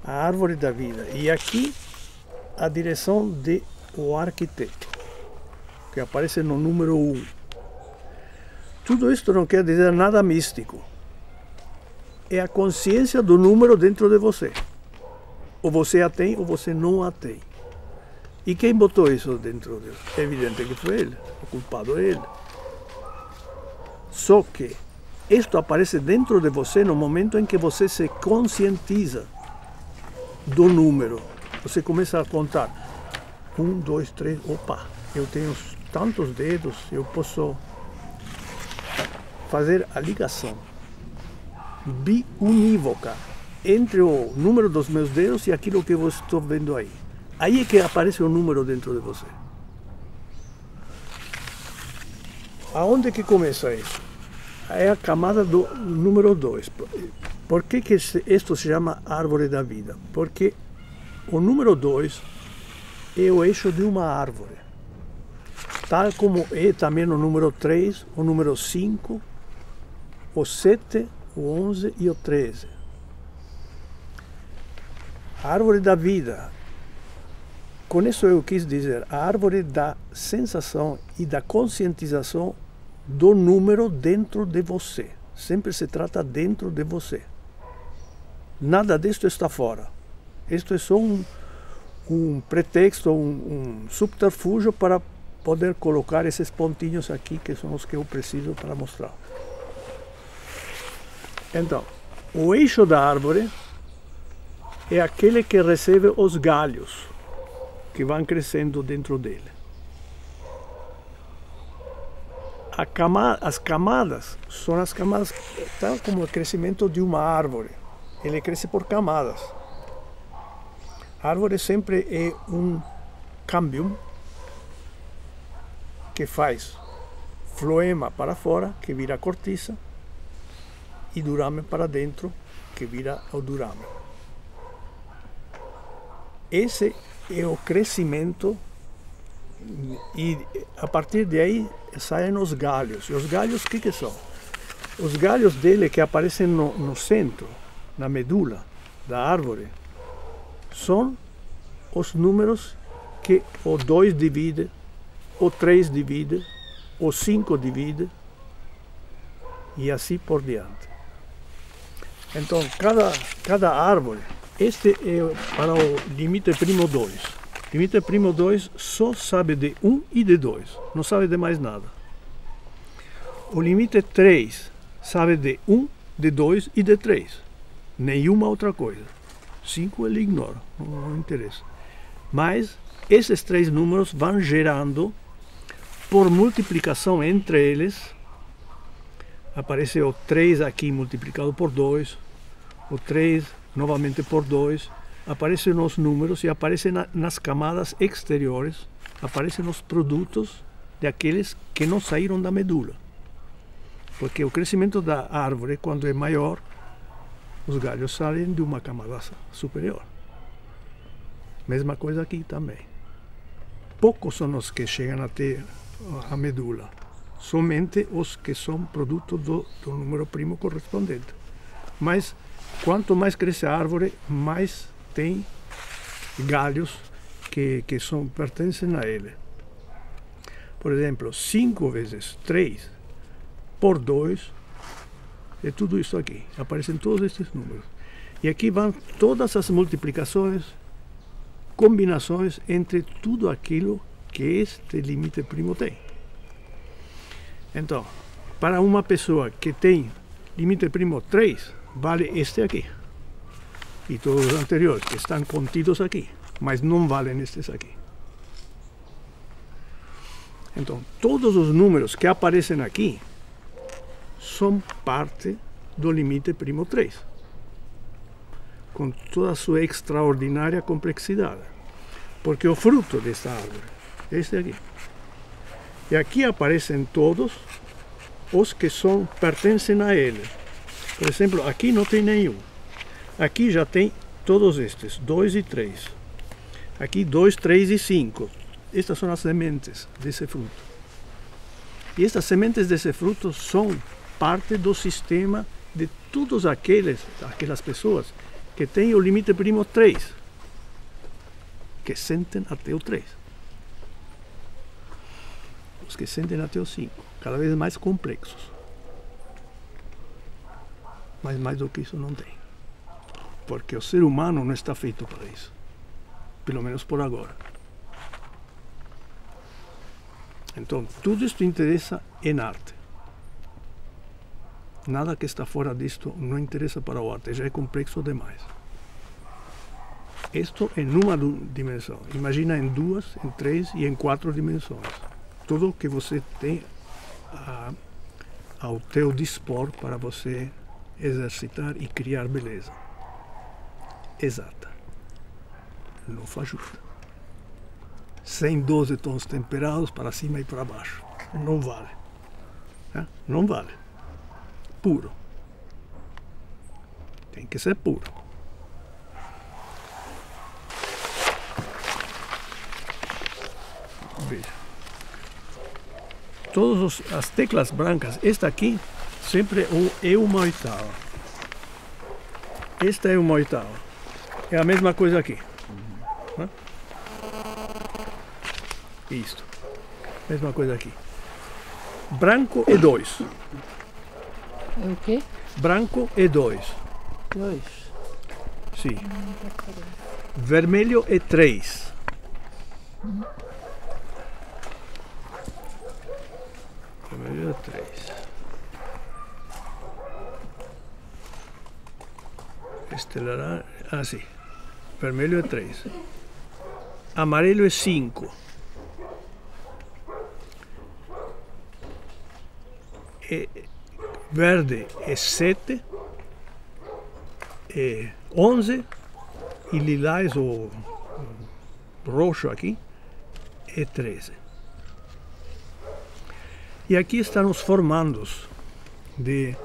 A árvore da vida. E aqui a direção do arquiteto, que aparece no número 1. Tudo isto não quer dizer nada místico. É a consciência do número dentro de você. Ou você a tem ou você não a tem. E quem botou isso dentro dele? É evidente que foi ele. O culpado é ele. Só que isto aparece dentro de você no momento em que você se conscientiza do número. Você começa a contar. 1, 2, 3, opa, eu tenho tantos dedos, eu posso fazer a ligação biunívoca entre o número dos meus dedos e aquilo que eu estou vendo aí. Aí é que aparece o número dentro de você. Aonde que começa isso? É a camada do número 2. Por que isto se chama árvore da vida? Porque o número 2 é o eixo de uma árvore. Tal como é também o número 3, o número 5, o 7, o 11 e o 13. A árvore da vida. Com isso eu quis dizer a árvore da sensação e da conscientização do número dentro de você. Sempre se trata dentro de você. Nada disto está fora. Isto é só um pretexto, um subterfúgio para poder colocar esses pontinhos aqui, que são os que eu preciso para mostrar. Então, o eixo da árvore é aquele que recebe os galhos que vão crescendo dentro dele. As camadas são as camadas, tal como o crescimento de uma árvore. Ele cresce por camadas. A árvore sempre é um câmbio que faz floema para fora, que vira cortiça, e durame para dentro, que vira o durame. Esse é o crescimento, e a partir de aí saem os galhos. E os galhos, o que são? Os galhos dele que aparecem no centro, na medula da árvore, são os números que o 2 divide, o 3 divide, o 5 divide, e assim por diante. Então, cada árvore, este é para o limite primo 2. Limite primo 2 só sabe de 1 e de 2, não sabe de mais nada. O limite 3 sabe de 1, de 2 e de 3. Nenhuma outra coisa. 5 ele ignora, não interessa. Mas esses 3 números vão gerando, por multiplicação entre eles, aparece o 3 aqui multiplicado por 2, o 3 novamente por 2, aparecem os números e aparecem nas camadas exteriores, aparecem os produtos daqueles que não saíram da medula. Porque o crescimento da árvore, quando é maior, os galhos saem de uma camada superior. Mesma coisa aqui também. poucos são os que chegam até a medula. Somente os que são produto do número primo correspondente. Mas quanto mais cresce a árvore, mais tem galhos que pertencem a ele. Por exemplo, 5 vezes 3 por 2 é tudo isso aqui. Aparecem todos estes números. E aqui vão todas as multiplicações, combinações entre tudo aquilo que este limite primo tem. Então, para uma pessoa que tem limite primo 3, vale este aqui. E todos os anteriores, que estão contidos aqui, mas não valem estes aqui. Então, todos os números que aparecem aqui são parte do limite primo 3, com toda a sua extraordinária complexidade. Porque o fruto desta árvore é este aqui. E aqui aparecem todos os que pertencem a ele. Por exemplo, aqui não tem nenhum. Aqui já tem todos estes, 2 e 3. Aqui 2, 3 e 5. Estas são as sementes desse fruto. E estas sementes desse fruto são parte do sistema de todas aquelas pessoas que têm o limite primo 3, que sentem até o 3. Os que sentem até o 5, cada vez mais complexos. Mas mais do que isso não tem. Porque o ser humano não está feito para isso. Pelo menos por agora. Então, tudo isto interessa em arte. Nada que está fora disto não interessa para o arte, já é complexo demais. Isto em uma dimensão. Imagina em 2, em 3 e em 4 dimensões. Tudo que você tem ao teu dispor para você exercitar e criar beleza exata, não fajuta, sem 12 tons temperados para cima e para baixo. Não vale. Não vale. Puro. Tem que ser puro. Veja. Todas as teclas brancas, esta aqui sempre é uma oitava. Esta é uma oitava. É a mesma coisa aqui. Isto. Mesma coisa aqui. Branco é 2. É o quê? Branco é 2. 2. Sim. Vermelho é 3. Vermelho é 3. Este laranja. Ah, sim. Vermelho é 3. Amarelo é 5. Verde é 7. 11. E lilás, ou roxo aqui, é 13. E aqui estão os formandos de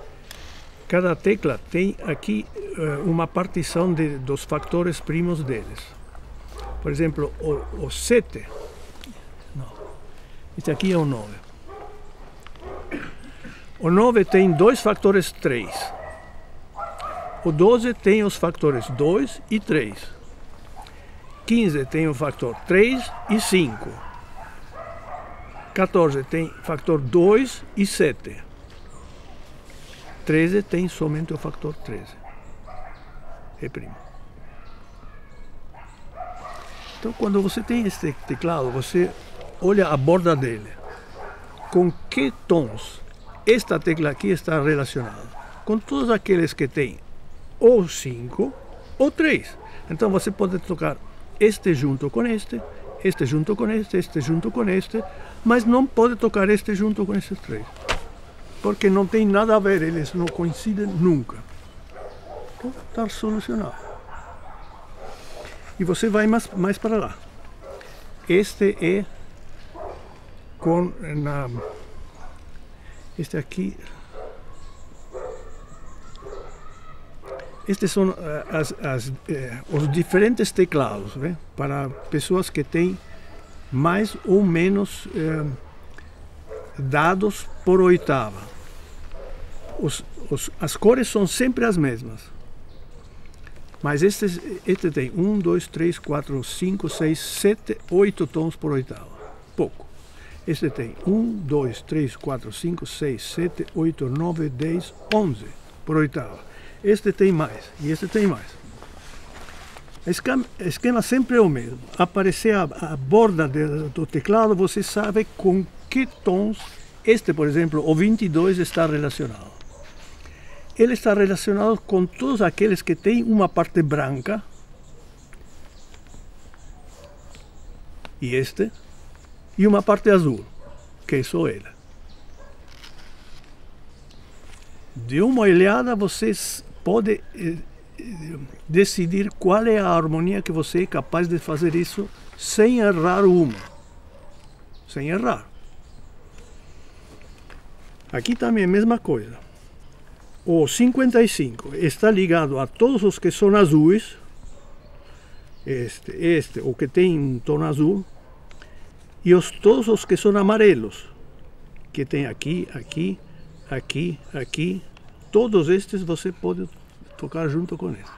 cada tecla. Tem aqui uma partição dos fatores primos deles. Por exemplo, o 7, não, este aqui é o 9. O 9 tem 2 fatores 3. O 12 tem os fatores 2 e 3. 15 tem o fator 3 e 5. 14 tem fator 2 e 7. 13 tem somente o fator 13. É primo. Então, quando você tem este teclado, você olha a borda dele. Com que tons esta tecla aqui está relacionada? Com todos aqueles que tem ou 5 ou 3. Então, você pode tocar este junto com este junto com este junto com este, mas não pode tocar este junto com esses 3. Porque não tem nada a ver, eles não coincidem nunca. Então, está solucionado. E você vai mais para lá. Este é com este aqui. Estes são os diferentes teclados, né? Para pessoas que têm mais ou menos dados por oitava. As cores são sempre as mesmas. Mas este tem 1, 2, 3, 4, 5, 6, 7, 8 tons por oitava. Pouco. Este tem 1, 2, 3, 4, 5, 6, 7, 8, 9, 10, 11 por oitava. Este tem mais e este tem mais. O esquema sempre é o mesmo. Aparecer a borda do teclado, você sabe com que tons este, por exemplo, o 22 está relacionado. Ele está relacionado com todos aqueles que têm uma parte branca. E uma parte azul, que é só ele. De uma olhada, você pode decidir qual é a harmonia que você é capaz de fazer isso sem errar uma. Sem errar. Aqui também é a mesma coisa. O 55 está ligado a todos os que são azuis. O que tem um tom azul. E todos os que são amarelos. Que tem aqui, aqui, aqui, aqui. Todos estes você pode tocar junto com eles.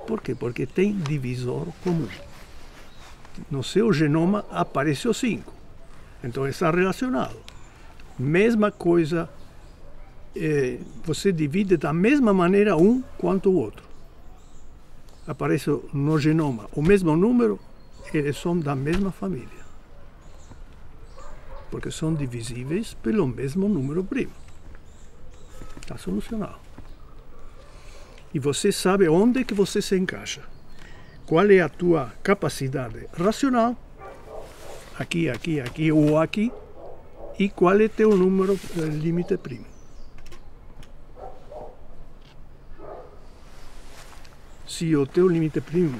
Por quê? Porque tem divisor comum. No seu genoma aparece o 5. Então está relacionado. Mesma coisa, você divide da mesma maneira um quanto o outro. Aparece no genoma o mesmo número, eles são da mesma família. Porque são divisíveis pelo mesmo número primo. Está solucionado. E você sabe onde que você se encaixa. Qual é a tua capacidade racional, aqui, aqui, aqui ou aqui, e qual é teu número limite primo. Se o teu limite primo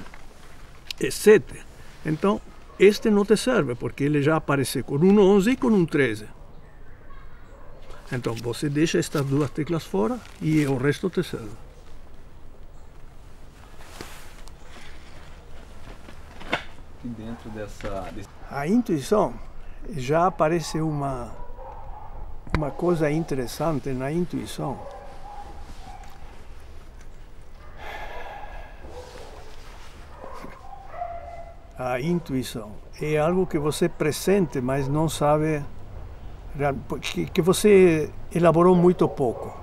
é 7, então este não te serve, porque ele já aparece com um 11 e com um 13. Então você deixa estas duas teclas fora e o resto te serve. E dentro A intuição, já aparece uma coisa interessante na intuição. A intuição é algo que você pressente, mas não sabe, que você elaborou muito pouco.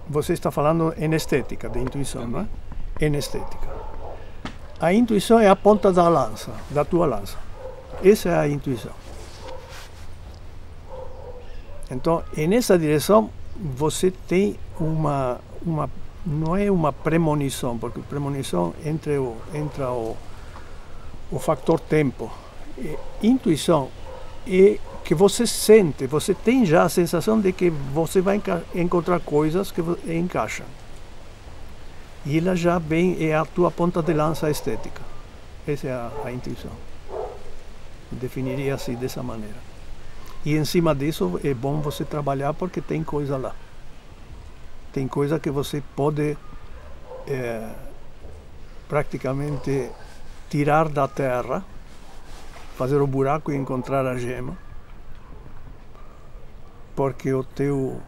Você está falando em estética, de intuição, não é? Em estética. A intuição é a ponta da lança, da tua lança. Essa é a intuição. Então, nessa direção, você tem não é uma premonição, porque premonição entra o fator tempo. Intuição é que você sente, você tem já a sensação de que você vai encontrar coisas que encaixam. E ela já vem, é a tua ponta de lança estética. Essa é a intuição. Definiria assim, dessa maneira. E em cima disso é bom você trabalhar porque tem coisa lá. Tem coisa que você pode praticamente tirar da terra, fazer o buraco e encontrar a gema, porque o teu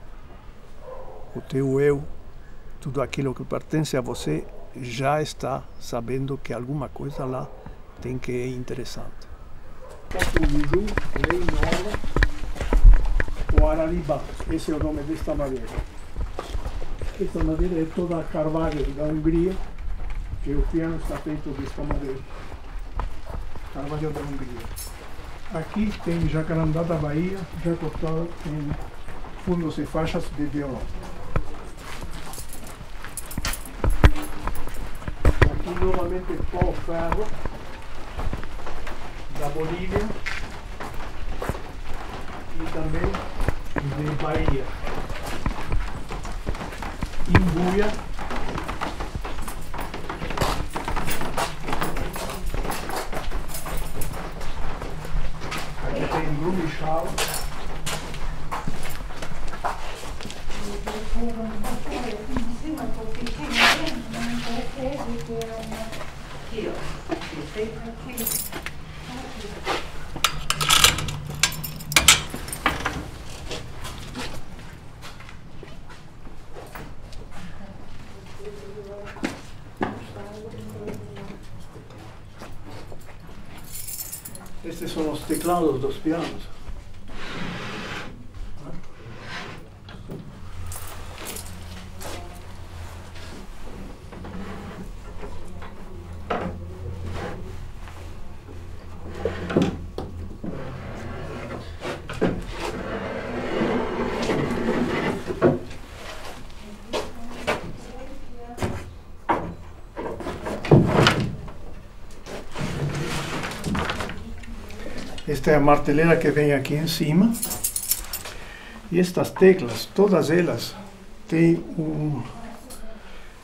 eu, tudo aquilo que pertence a você, já está sabendo que alguma coisa lá tem que é interessante. O lei nova, o Araribá, esse é o nome desta madeira. Esta madeira é toda carvalho da Hungria, que o piano está feito desta madeira. Carvalho da Hungria. Aqui tem jacarandá da Bahia, já cortado em fundos e faixas de violão. Aqui novamente pau-ferro da Bolívia e também de Bahia. Imbuia. Aqui tem grumichal. Aqui, ó. Estes son los teclados dos pianos. Esta es la martelera que ven aquí encima. Y estas teclas, todas ellas, tienen un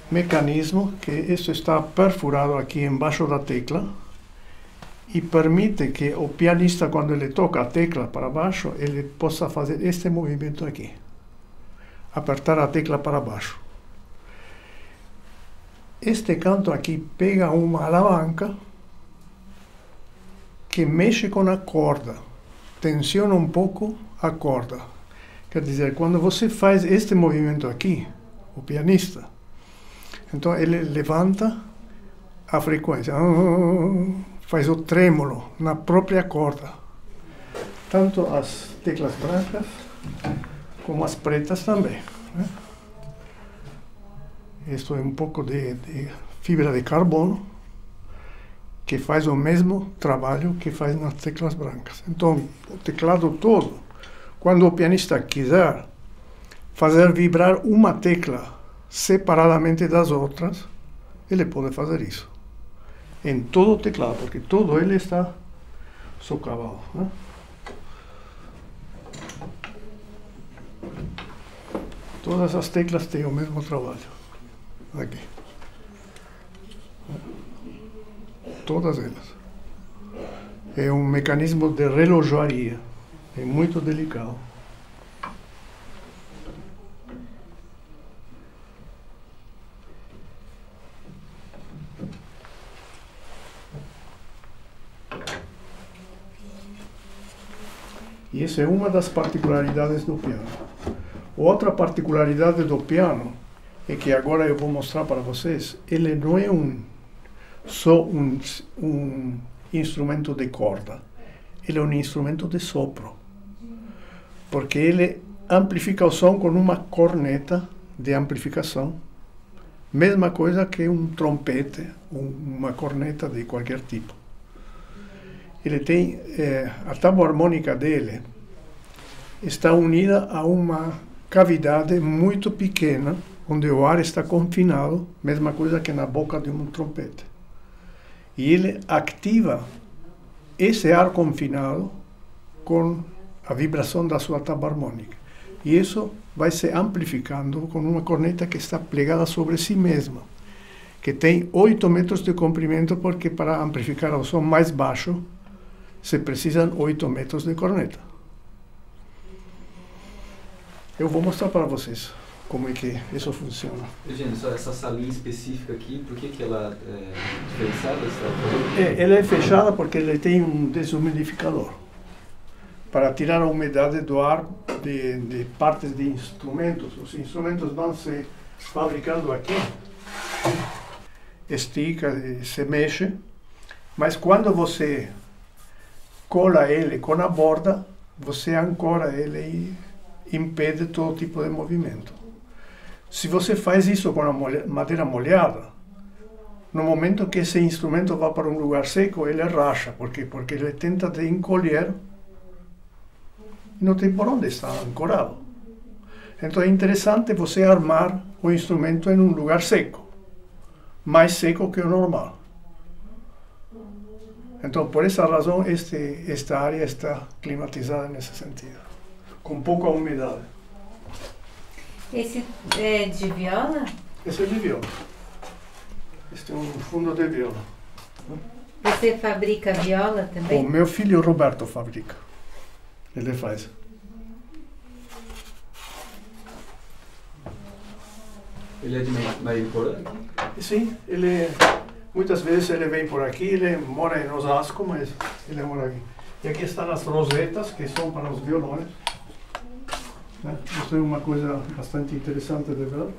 mecanismo que esto está perforado aquí embaixo da tecla y permite que el pianista, cuando le toca a tecla para abajo, él pueda hacer este movimiento aquí. Apertar la tecla para abajo. Este canto aquí pega una alavanca que mexe con a corda, tensiona un poco a corda. Quer dizer, quando você faz este movimento aqui, o pianista, então ele levanta a frequência, faz o trêmulo na própria corda. Tanto as teclas brancas como as pretas também. Né? Isto é um pouco de fibra de carbono, que faz o mesmo trabalho que faz nas teclas brancas. Então, o teclado todo, quando o pianista quiser fazer vibrar uma tecla separadamente das outras, ele pode fazer isso. Em todo o teclado, porque todo ele está socavado. Né? Todas as teclas têm o mesmo trabalho. Aqui. Todas elas. É um mecanismo de relojoaria. É muito delicado. E essa é uma das particularidades do piano. Outra particularidade do piano é que agora eu vou mostrar para vocês. Ele não é só um instrumento de corda, ele é um instrumento de sopro, porque ele amplifica o som com uma corneta de amplificação, mesma coisa que um trompete, uma corneta de qualquer tipo. Ele tem, a tábua harmônica dele está unida a uma cavidade muito pequena, onde o ar está confinado, mesma coisa que na boca de um trompete. E ele ativa esse ar confinado com a vibração da sua tábua harmônica. E isso vai se amplificando com uma corneta que está plegada sobre si mesma, que tem 8 metros de comprimento, porque para amplificar o som mais baixo se precisam 8 metros de corneta. Eu vou mostrar para vocês como é que isso funciona. Eugênio, só essa salinha específica aqui, por que ela é diferenciada? Ela é fechada porque ele tem um desumidificador para tirar a umidade do ar de partes de instrumentos. Os instrumentos vão se fabricando aqui, estica, se mexe, mas quando você cola ele com a borda, você ancora ele e impede todo tipo de movimento. Se você faz isso com a madeira molhada, no momento que esse instrumento vai para um lugar seco, ele racha. Por quê? Porque ele tenta de encolher e não tem por onde estar ancorado. Então é interessante você armar o instrumento em um lugar seco, mais seco que o normal. Então, por essa razão, esta área está climatizada nesse sentido, com pouca umidade. Esse é de viola? Esse é de viola. Este é um fundo de viola. Você fabrica viola também? O meu filho Roberto fabrica. Ele faz. Ele é de Mariporã? Sim, ele Muitas vezes ele vem por aqui, ele mora em Osasco, mas ele mora aqui. E aqui estão as rosetas, que são para os violões. Isso é uma coisa bastante interessante de ver.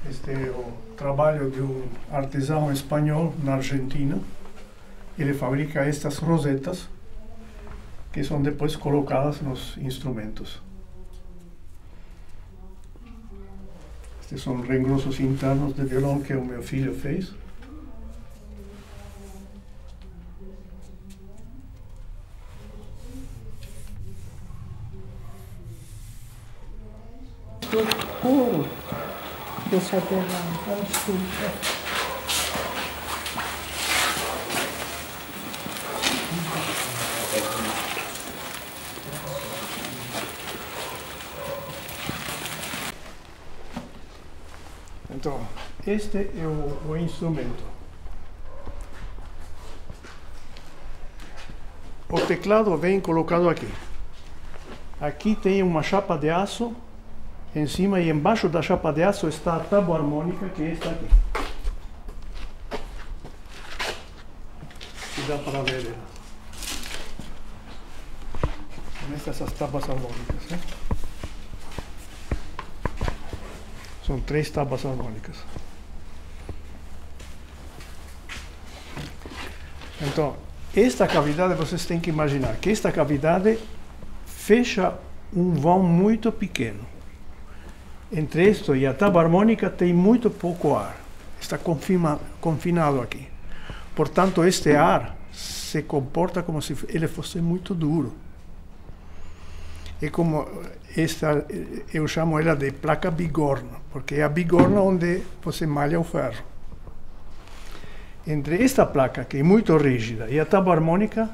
Este é o trabalho de um artesão espanhol na Argentina. Ele fabrica estas rosetas, que são depois colocadas nos instrumentos. Estes são reengrossos internos de violão que o meu filho fez. Puro. Deixa eu levantar, desculpa. Então, este é o instrumento. O teclado vem colocado aqui. Aqui tem uma chapa de aço. Em cima e embaixo da chapa de aço está a tábua harmônica, que está aqui. E dá para ver ela. São essas tábuas harmônicas, né? São 3 tábuas harmônicas. Então, esta cavidade, vocês têm que imaginar que esta cavidade fecha um vão muito pequeno. Entre isto e a tábua harmônica tem muito pouco ar. Está confinado aqui. Portanto, este ar se comporta como se ele fosse muito duro. É como esta, eu chamo ela de placa bigorna, porque é a bigorna onde você malha o ferro. Entre esta placa, que é muito rígida, e a tábua harmônica,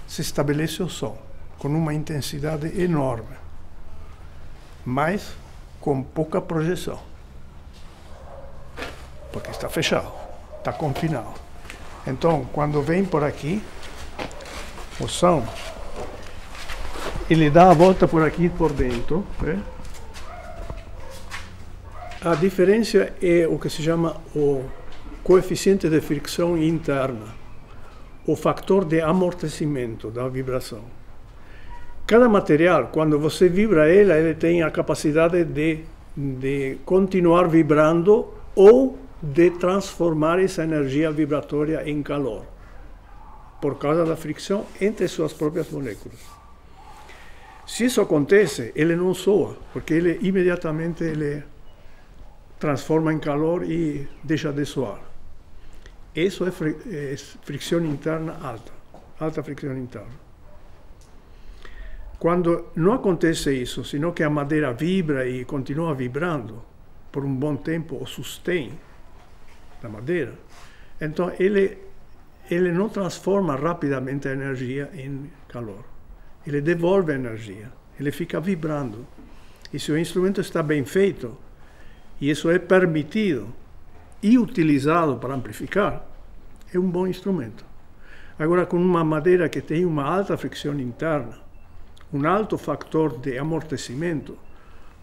se estabelece o som, com uma intensidade enorme, mas com pouca projeção, porque está fechado, está confinado. Então, quando vem por aqui, o som, ele dá a volta por aqui por dentro. A diferença é o que se chama o coeficiente de fricção interna, o fator de amortecimento da vibração. Cada material, quando você vibra ele tem a capacidade de continuar vibrando ou de transformar essa energia vibratória em calor, por causa da fricção entre suas próprias moléculas. Se isso acontece, ele não soa, porque ele imediatamente ele transforma em calor e deixa de soar. Isso é fricção interna alta, alta fricção interna. Quando não acontece isso, senão que a madeira vibra e continua vibrando por um bom tempo, o sustém da madeira, então ele não transforma rapidamente a energia em calor. Ele devolve a energia, ele fica vibrando. E se o instrumento está bem feito, e isso é permitido e utilizado para amplificar, é um bom instrumento. Agora, com uma madeira que tem uma alta fricção interna, um alto fator de amortecimento,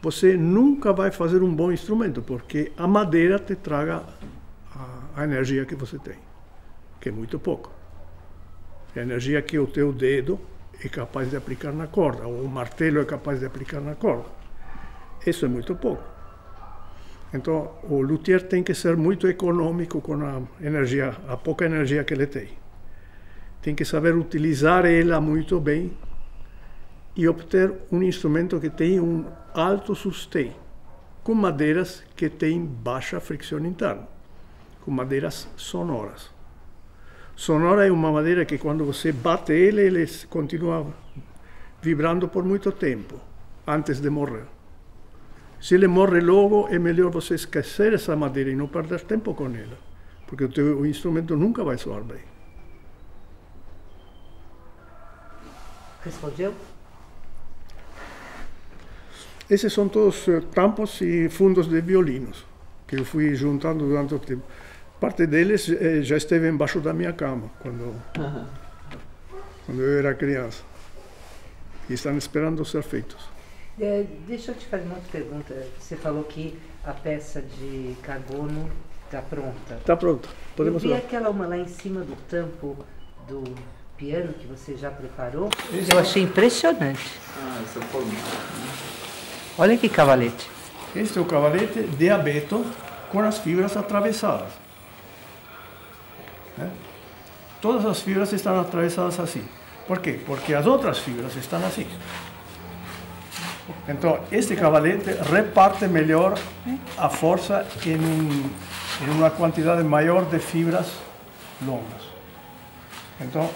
você nunca vai fazer um bom instrumento, porque a madeira te traga a energia que você tem, que é muito pouco. É a energia que o teu dedo é capaz de aplicar na corda, ou o martelo é capaz de aplicar na corda. Isso é muito pouco. Então, o luthier tem que ser muito econômico com a pouca energia que ele tem. Tem que saber utilizar ela muito bem e obter um instrumento que tem um alto sustain, com madeiras que têm baixa fricção interna, com madeiras sonoras. Sonora é uma madeira que quando você bate ele continua vibrando por muito tempo, antes de morrer. Se ele morre logo, é melhor você esquecer essa madeira e não perder tempo com ela, porque o instrumento nunca vai soar bem. Respondeu? Esses são todos tampos e fundos de violinos, que eu fui juntando durante o tempo. Parte deles já esteve embaixo da minha cama, quando eu era criança. E estão esperando ser feitos. Deixa eu te fazer uma outra pergunta. Você falou que a peça de carbono está pronta. Está pronto, podemos Eu vi ver. aquela uma lá em cima do tampo do piano que você já preparou. Eu achei impressionante. Ah, esse é o formato. Olha que cavalete. Este é o cavalete de abeto com as fibras atravessadas. Né? Todas as fibras estão atravessadas assim. Por quê? Porque as outras fibras estão assim. Então, este cavalete reparte melhor a força em uma quantidade maior de fibras longas. Então,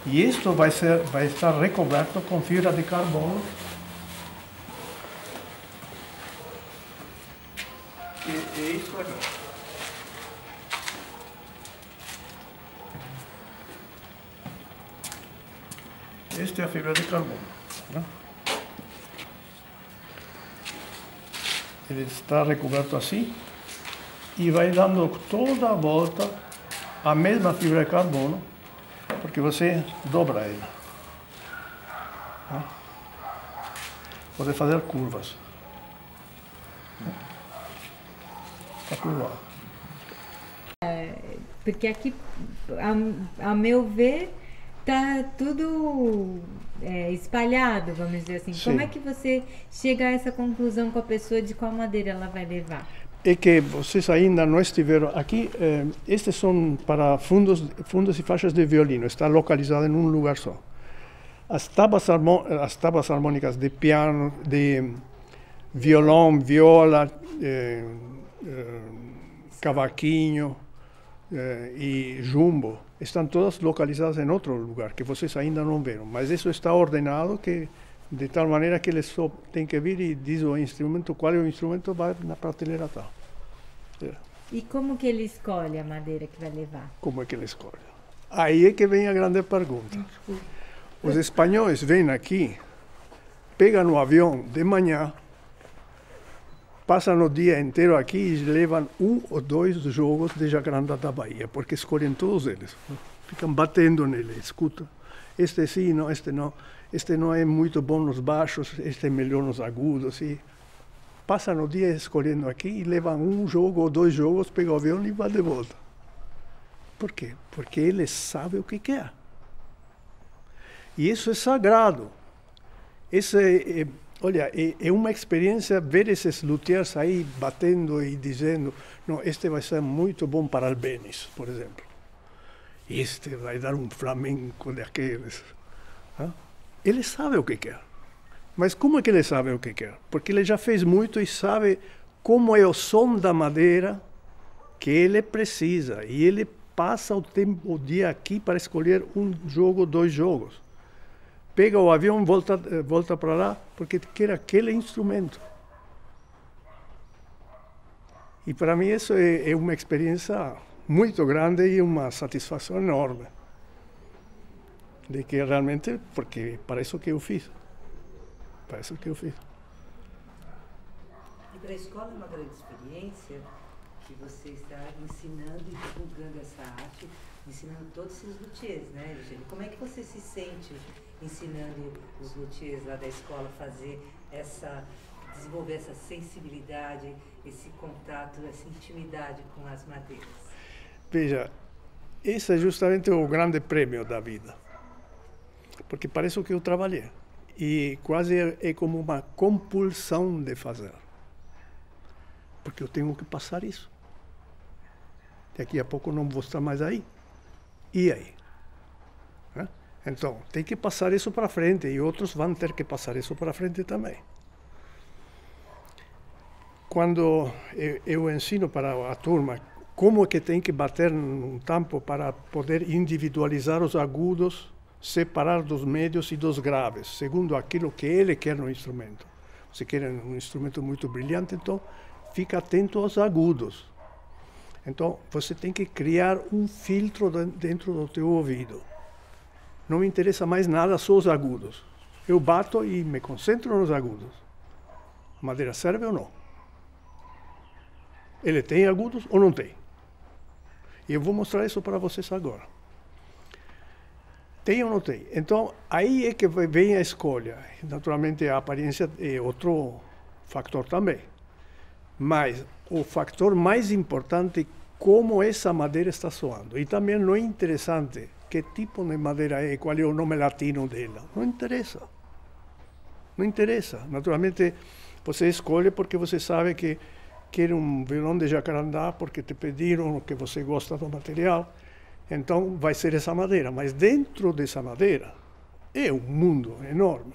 e isto vai estar recoberto com fibra de carbono. E é isso aqui. Esta é a fibra de carbono. Né? Ele está recoberto assim e vai dando toda a volta a mesma fibra de carbono, porque você dobra ela. Né? Pode fazer curvas. Está curvado. Porque aqui, a meu ver, tá tudo espalhado, vamos dizer assim. Sim. Como é que você chega a essa conclusão com a pessoa de qual madeira ela vai levar? É que vocês ainda não estiveram aqui. Estes são para fundos e faixas de violino. Está localizado em um lugar só. As tábuas harmônicas de piano, de violão, viola, cavaquinho e jumbo estão todas localizadas em outro lugar que vocês ainda não viram. Mas isso está ordenado que de tal maneira que eles só têm que vir e diz o instrumento, qual é o instrumento, vai na prateleira tal. E como que ele escolhe a madeira que vai levar? Como é que ele escolhe? Aí é que vem a grande pergunta. Os espanhóis vêm aqui, pegam o avião de manhã, passam o dia inteiro aqui e levam 1 ou 2 jogos de Jacaranda da Bahia, porque escolhem todos eles. Ficam batendo nele, escutam. Este sim, não, este não. Este não é muito bom nos baixos, este é melhor nos agudos. E passam o dia escolhendo aqui e levam 1 jogo ou 2 jogos, pegam o avião e vão de volta. Por quê? Porque eles sabem o que quer. E isso é sagrado. Isso olha, é uma experiência ver esses luthiers aí batendo e dizendo: não, este vai ser muito bom para Albéniz, por exemplo. Este vai dar um flamenco daqueles. Ele sabe o que quer. Mas como é que ele sabe o que quer? Porque ele já fez muito e sabe como é o som da madeira que ele precisa. E ele passa o dia aqui para escolher 1 jogo, 2 jogos. Pega o avião, volta para lá, porque quer aquele instrumento. E para mim isso é uma experiência muito grande e uma satisfação enorme. De que realmente, porque para isso que eu fiz. Para isso que eu fiz. E para a escola é uma grande experiência que você está ensinando e divulgando essa arte, ensinando todos esses luthiers, né, Eugênio? Como é que você se sente ensinando os luthiers lá da escola a fazer desenvolver essa sensibilidade, esse contato, essa intimidade com as madeiras? Veja, esse é justamente o grande prêmio da vida. Porque parece que eu trabalhei. E quase é como uma compulsão de fazer. Porque eu tenho que passar isso. Daqui a pouco não vou estar mais aí. E aí? Então, tem que passar isso para frente e outros vão ter que passar isso para frente também. Quando eu ensino para a turma como é que tem que bater num tampo para poder individualizar os agudos, separar dos médios e dos graves, segundo aquilo que ele quer no instrumento. Você quer um instrumento muito brilhante, então fica atento aos agudos. Então, você tem que criar um filtro dentro do teu ouvido. Não me interessa mais nada, só os agudos. Eu bato e me concentro nos agudos. A madeira serve ou não? Ele tem agudos ou não tem? E eu vou mostrar isso para vocês agora. Tem ou não tem? Então, aí é que vem a escolha. Naturalmente, a aparência é outro fator também. Mas o fator mais importante é como essa madeira está soando. E também não é interessante que tipo de madeira é, qual é o nome latino dela. Não interessa. Não interessa. Naturalmente, você escolhe porque você sabe que quer um violão de jacarandá, porque te pediram que você gosta do material. Então, vai ser essa madeira. Mas dentro dessa madeira é um mundo enorme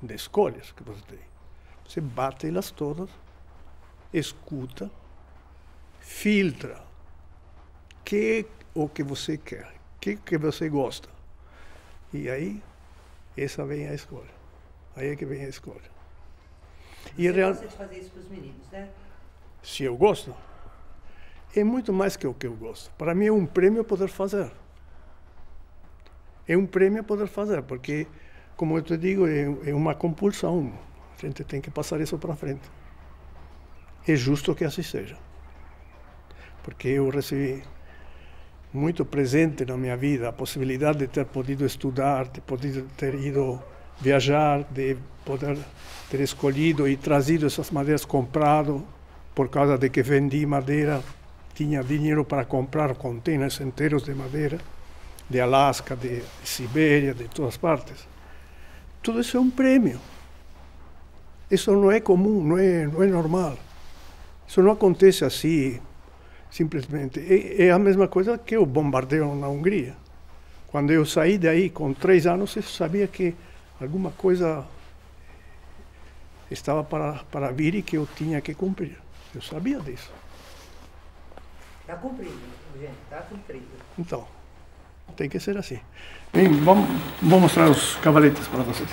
de escolhas que você tem. Você bate elas todas, escuta, filtra. Que é o que você quer, que você gosta. E aí, essa vem a escolha. Aí é que vem a escolha. Você gosta de fazer isso para os meninos, né? Se eu gosto, é muito mais que o que eu gosto. Para mim é um prêmio poder fazer. É um prêmio poder fazer, porque, como eu te digo, é uma compulsão. A gente tem que passar isso para frente. É justo que assim seja. Porque eu recebi muito presente na minha vida a possibilidade de ter podido estudar, de poder ter ido viajar, de poder ter escolhido e trazido essas madeiras, comprado, por causa de que vendi madeira, tinha dinheiro para comprar containers inteiros de madeira, de Alasca, de Sibéria, de todas partes. Tudo isso é um prêmio. Isso não é comum, não é normal. Isso não acontece assim, simplesmente. É a mesma coisa que o bombardeio na Hungria. Quando eu saí daí com 3 anos, eu sabia que alguma coisa estava para vir e que eu tinha que cumprir. Eu sabia disso. Está cumprido, gente, está cumprido. Então, tem que ser assim. Bem, vou mostrar os cavaletes para vocês.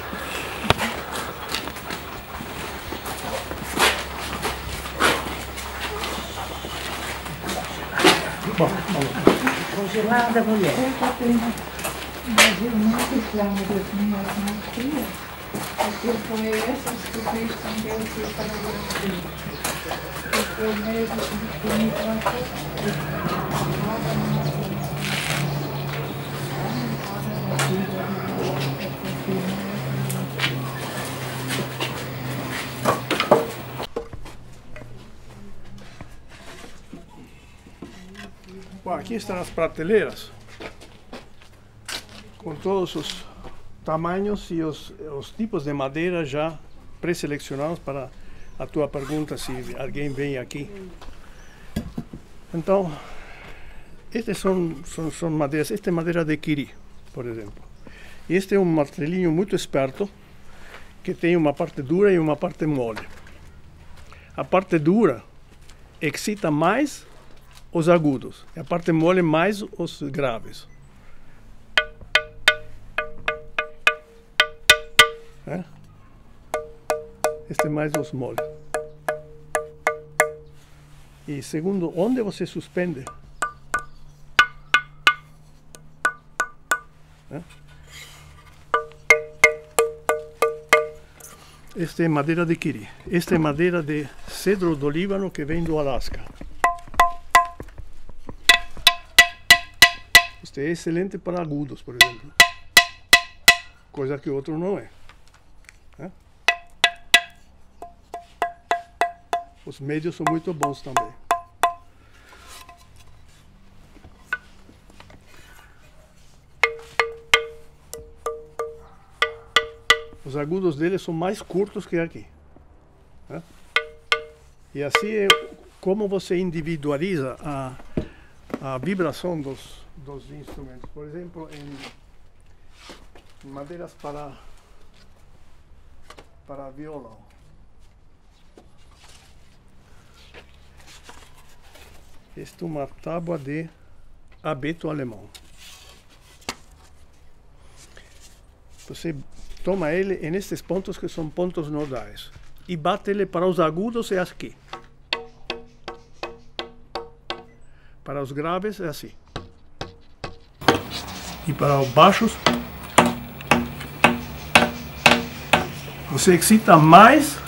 Bom, vamos. Congelada, mulher. Mas eu não reclamo das minhas mãos, porque foi essas que fez com que eu fui para o Brasil. Porque o médico que me tratou, Bom, aqui estão as prateleiras, com todos os tamanhos e os tipos de madeira já pré-selecionados para a tua pergunta, se alguém vem aqui. Então, estas são madeiras. Esta é madeira de quiri, por exemplo. E este é um martelinho muito esperto, que tem uma parte dura e uma parte mole. A parte dura excita mais os agudos, e a parte mole mais os graves. Este é mais os mole. E segundo, onde você suspende, esta é madeira de quiri. Esta é madeira de cedro do Líbano que vem do Alasca. Este é excelente para agudos, por exemplo. Coisa que o outro não é. Os médios são muito bons também. Os agudos deles são mais curtos que aqui. E assim é como você individualiza a vibração dos instrumentos. Por exemplo, em madeiras para violão. Esta é uma tábua de abeto alemão. Você toma ele nestes pontos que são pontos nodais e bate ele para os agudos é aqui. Para os graves é assim. E para os baixos você excita mais.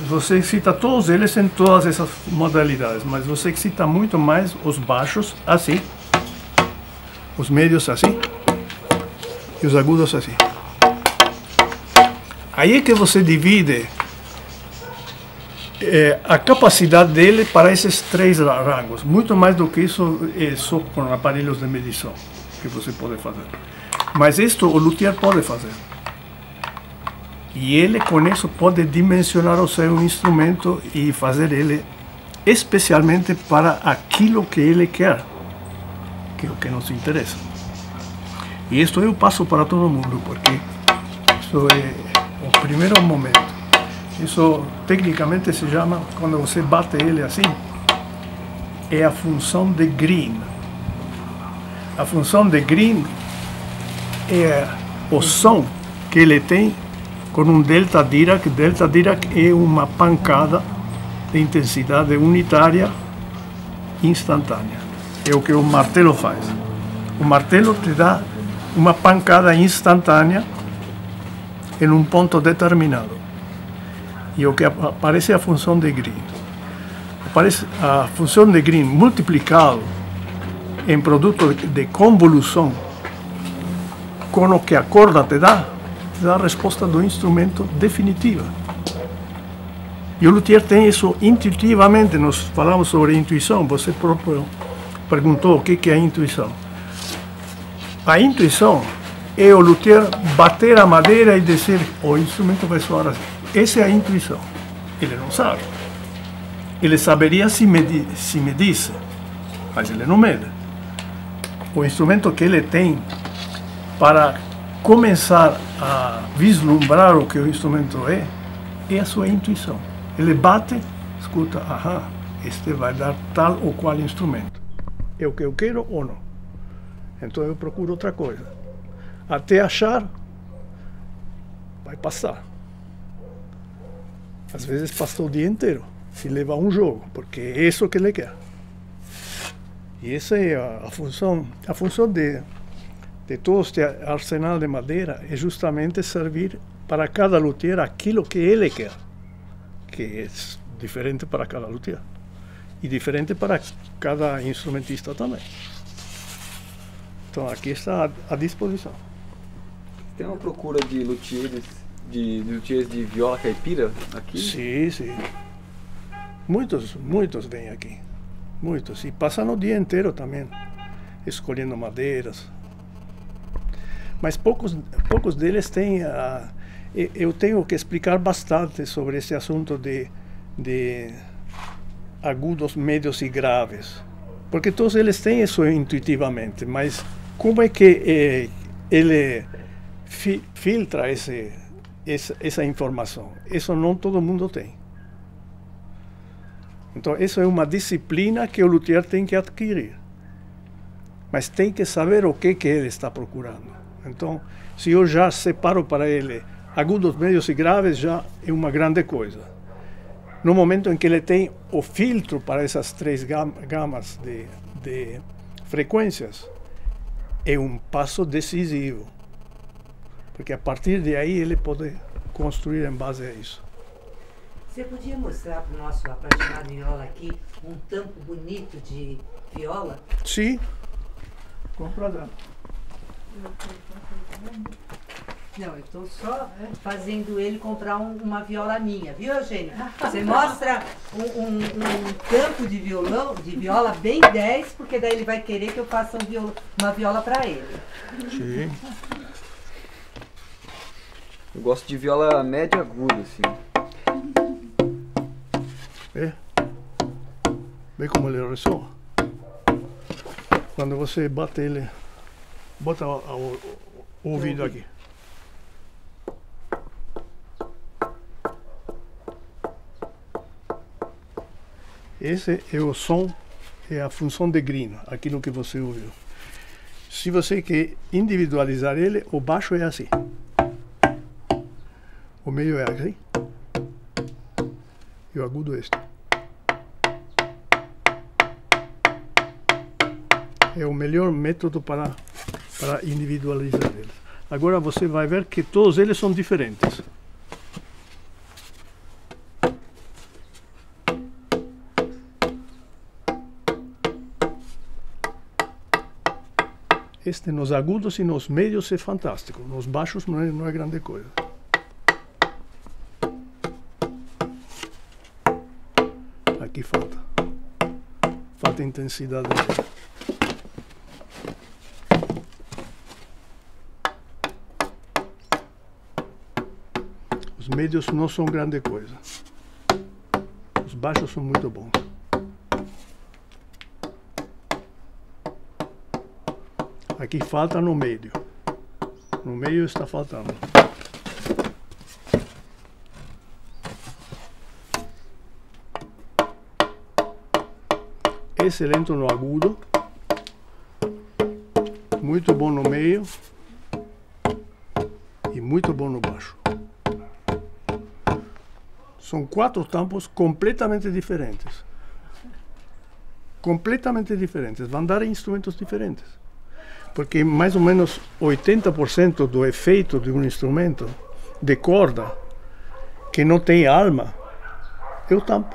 Você excita todos eles em todas essas modalidades, mas você excita muito mais os baixos assim, os médios assim, e os agudos assim. Aí é que você divide a capacidade dele para esses 3 rangos. Muito mais do que isso é só com aparelhos de medição que você pode fazer. Mas isto o luthier pode fazer. E ele com isso pode dimensionar o seu instrumento e fazer ele especialmente para aquilo que ele quer, que é o que nos interessa. E isto eu passo para todo mundo, porque isso é o primeiro momento. Isso tecnicamente se chama, quando você bate ele assim, é a função de green. A função de green é o som que ele tem com um delta Dirac. Delta Dirac é uma pancada de intensidade unitária instantânea. É o que o martelo faz. O martelo te dá uma pancada instantânea em um ponto determinado. E o que aparece é a função de green. Aparece a função de green multiplicado em produto de convolução com o que a corda te dá a resposta do instrumento definitiva. E o luthier tem isso intuitivamente. Nós falamos sobre intuição, você próprio perguntou o que é a intuição. A intuição é o luthier bater a madeira e dizer o instrumento vai soar assim. Essa é a intuição. Ele não sabe. Ele saberia se medisse, mas ele não mede. O instrumento que ele tem para começar a vislumbrar o que o instrumento é a sua intuição. Ele bate, escuta, este vai dar tal ou qual instrumento. É o que eu quero ou não? Então eu procuro outra coisa. Até achar, vai passar. Às vezes passa o dia inteiro, se leva um jogo, porque é isso que ele quer. E essa é a função de todo este arsenal de madeira, é justamente servir para cada luthier aquilo que ele quer, que é diferente para cada luthier e diferente para cada instrumentista também. Então aqui está à disposição. Tem uma procura de luthiers de viola caipira aqui? Sim, sim. Muitos vêm aqui. Muitos. E passam o dia inteiro também, escolhendo madeiras. Mas poucos deles têm... eu tenho que explicar bastante sobre esse assunto de agudos, médios e graves. Porque todos eles têm isso intuitivamente, mas como é que ele filtra essa informação? Isso não todo mundo tem. Então, isso é uma disciplina que o luthier tem que adquirir. Mas tem que saber o que ele está procurando. Então, se eu já separo para ele agudos, médios e graves, já é uma grande coisa. No momento em que ele tem o filtro para essas 3 gamas de frequências, é um passo decisivo. Porque a partir de aí ele pode construir em base a isso. Você podia mostrar para o nosso apaixonado em viola aqui um tampo bonito de viola? Sim, com prazer. Não, eu estou só fazendo ele comprar uma viola minha, viu, Eugênio? Você mostra um tampo de viola bem 10, porque daí ele vai querer que eu faça uma viola para ele. Sim. Eu gosto de viola média aguda, assim. Vê como ele ressoa? Quando você bate ele, bota o ouvido aqui. Esse é o som, é a função de green, aquilo que você ouviu. Se você quer individualizar ele, o baixo é assim. O meio é assim. E o agudo é este. É o melhor método para individualizar eles. Agora você vai ver que todos eles são diferentes. Nos agudos e nos médios é fantástico. Nos baixos não é grande coisa. Aqui falta intensidade. Os médios não são grande coisa. Os baixos são muito bons. Aqui falta no meio. No meio está faltando. Excelente no agudo. Muito bom no meio. E muito bom no baixo. São 4 tampos completamente diferentes. Completamente diferentes. Vão dar instrumentos diferentes. Porque mais ou menos 80% do efeito de um instrumento de corda que não tem alma é o tampo.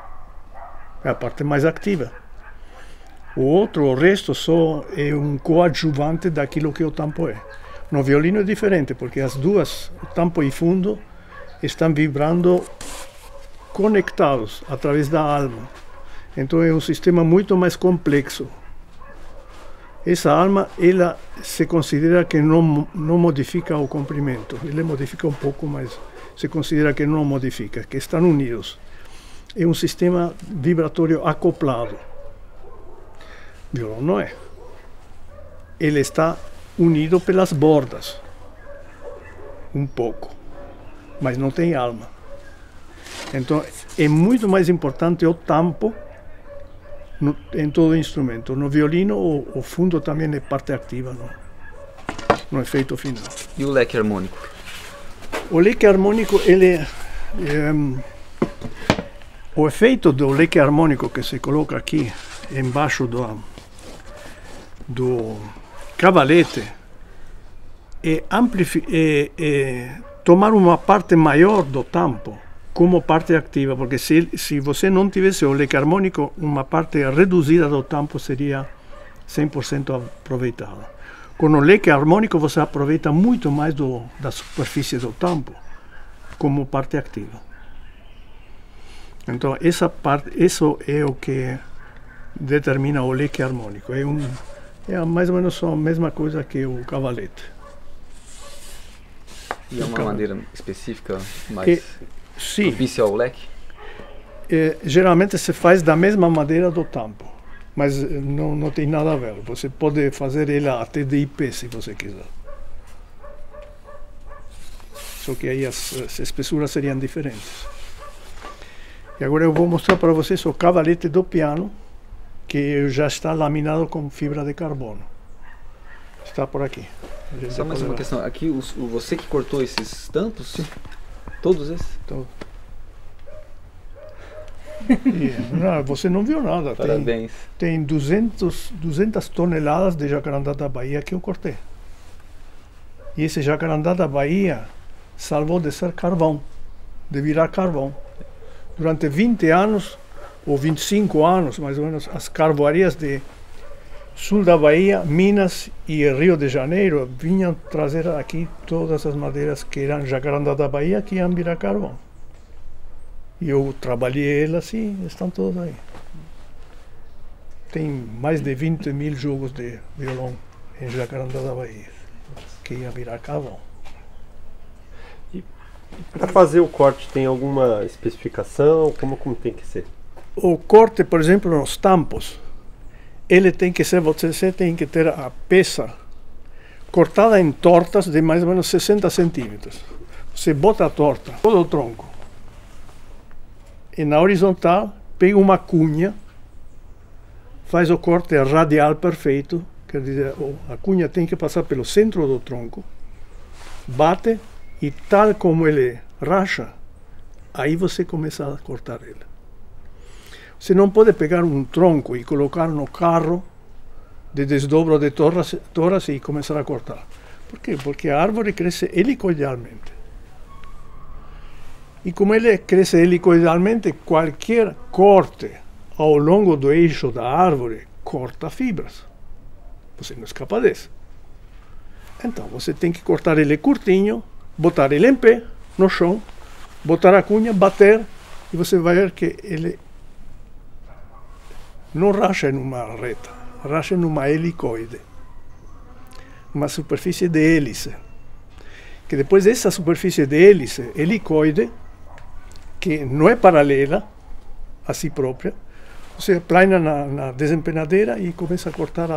É a parte mais ativa. O resto só é um coadjuvante daquilo que o tampo é. No violino é diferente, porque as duas, o tampo e fundo, estão vibrando conectados através da alma. Então é um sistema muito mais complexo. Essa alma, ela se considera que não modifica o comprimento. Ele modifica um pouco, mas se considera que não modifica, que estão unidos. É um sistema vibratório acoplado. Violão não é. Ele está unido pelas bordas. Um pouco. Mas não tem alma. Então, é muito mais importante o tampo em todo instrumento. No violino, o fundo também é parte ativa no efeito final. E o leque harmônico? O leque harmônico, o efeito do leque harmônico que se coloca aqui, embaixo do cavalete, é tomar uma parte maior do tampo como parte ativa, porque se você não tivesse o leque harmônico, uma parte reduzida do tampo seria 100% aproveitada. Com o leque harmônico você aproveita muito mais da superfície do tampo como parte ativa. Então isso é o que determina o leque harmônico. É mais ou menos a mesma coisa que o cavalete. E é uma maneira específica mais propícia ao leque? Geralmente se faz da mesma madeira do tampo, mas não tem nada a ver. Você pode fazer ela até de IP se você quiser. Só que aí as espessuras seriam diferentes. E agora eu vou mostrar para vocês o cavalete do piano, que já está laminado com fibra de carbono. Está por aqui. Só mais uma questão. Aqui, você que cortou esses tampos? Sim. Todos esses? Todos. Você não viu nada. Parabéns. Tem 200 toneladas de jacarandá da Bahia que eu cortei. E esse jacarandá da Bahia salvou de ser carvão, de virar carvão. Durante 20 anos, ou 25 anos, mais ou menos, as carvoarias de sul da Bahia, Minas e Rio de Janeiro vinham trazer aqui todas as madeiras que eram jacarandá da Bahia, que iam virar carvão. E eu trabalhei elas e estão todas aí. Tem mais de 20 mil jogos de violão em jacarandá da Bahia, que iam virar carvão. E para fazer o corte, tem alguma especificação? Como tem que ser? O corte, por exemplo, nos tampos, ele tem que ser, você tem que ter a peça cortada em tortas de mais ou menos 60 centímetros. Você bota a torta, todo o tronco, e na horizontal pega uma cunha, faz o corte radial perfeito, quer dizer, a cunha tem que passar pelo centro do tronco, bate e tal como ele racha, aí você começa a cortar ele. Você não pode pegar um tronco e colocar no carro de desdobro de toras e começar a cortar. Por quê? Porque a árvore cresce helicoidalmente. E como ele cresce helicoidalmente, qualquer corte ao longo do eixo da árvore corta fibras. Você não escapa disso. Então, você tem que cortar ele curtinho, botar ele em pé, no chão, botar a cunha, bater, e você vai ver que ele não racha numa reta, racha numa helicoide, uma superfície de hélice. Que depois essa superfície de hélice, helicoide, que não é paralela a si própria, você aplana na desempenadeira e começa a cortar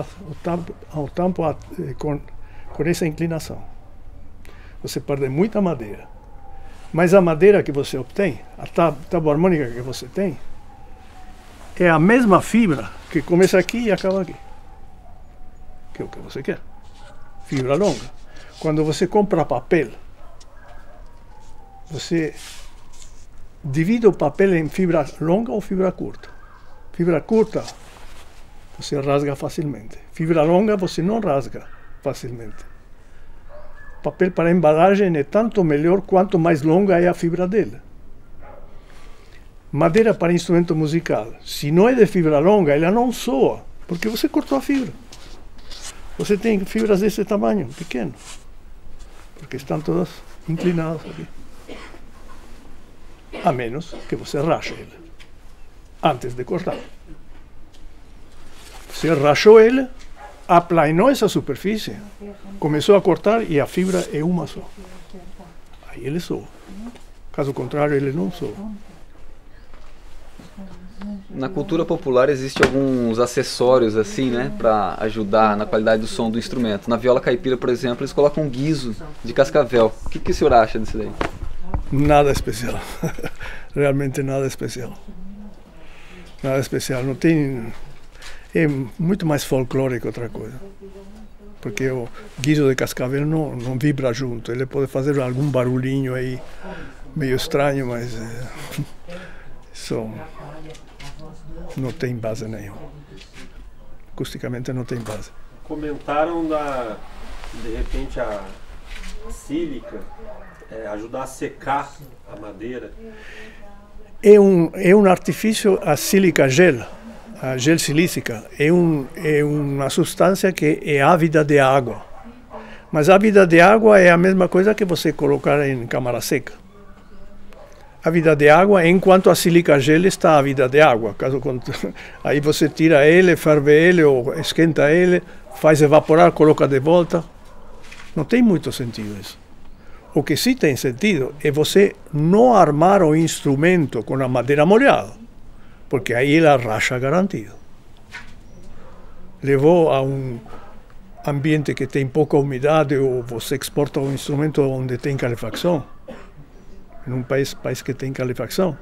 ao tampo com essa inclinação. Você perde muita madeira. Mas a madeira que você obtém, a tábua harmônica que você tem, é a mesma fibra que começa aqui e acaba aqui. Que é o que você quer. Fibra longa. Quando você compra papel, você divide o papel em fibra longa ou fibra curta. Fibra curta, você rasga facilmente. Fibra longa, você não rasga facilmente. Papel para embalagem é tanto melhor quanto mais longa é a fibra dele. Madeira para instrumento musical, se não é de fibra longa, ela não soa, porque você cortou a fibra. Você tem fibras desse tamanho, pequeno, porque estão todas inclinadas aqui. A menos que você rache ele antes de cortar. Você rachou ele, aplanou essa superfície, começou a cortar e a fibra é uma só. Aí ele soa. Caso contrário, ele não soa. Na cultura popular existem alguns acessórios assim, né, para ajudar na qualidade do som do instrumento. Na viola caipira, por exemplo, eles colocam um guizo de cascavel. O que o senhor acha disso daí? Nada especial. Realmente nada especial. Nada especial. Não tem... É muito mais folclórico outra coisa. Porque o guizo de cascavel não vibra junto. Ele pode fazer algum barulhinho aí meio estranho, mas isso não tem base nenhuma. Acusticamente não tem base. Comentaram de repente a sílica ajudar a secar a madeira. É um artifício, a sílica gel. A gel silícica é uma substância que é ávida de água. Mas ávida de água é a mesma coisa que você colocar em câmara seca. Ávida de água, enquanto a sílica gel está ávida de água. Aí você tira ele, ferve ele ou esquenta ele, faz evaporar, coloca de volta. Não tem muito sentido isso. O que sim tem sentido é você não armar o instrumento com a madeira molhada, porque aí ela racha garantido. Levou a um ambiente que tem pouca umidade ou você exporta um instrumento onde tem calefacção, em um país que tem calefacção,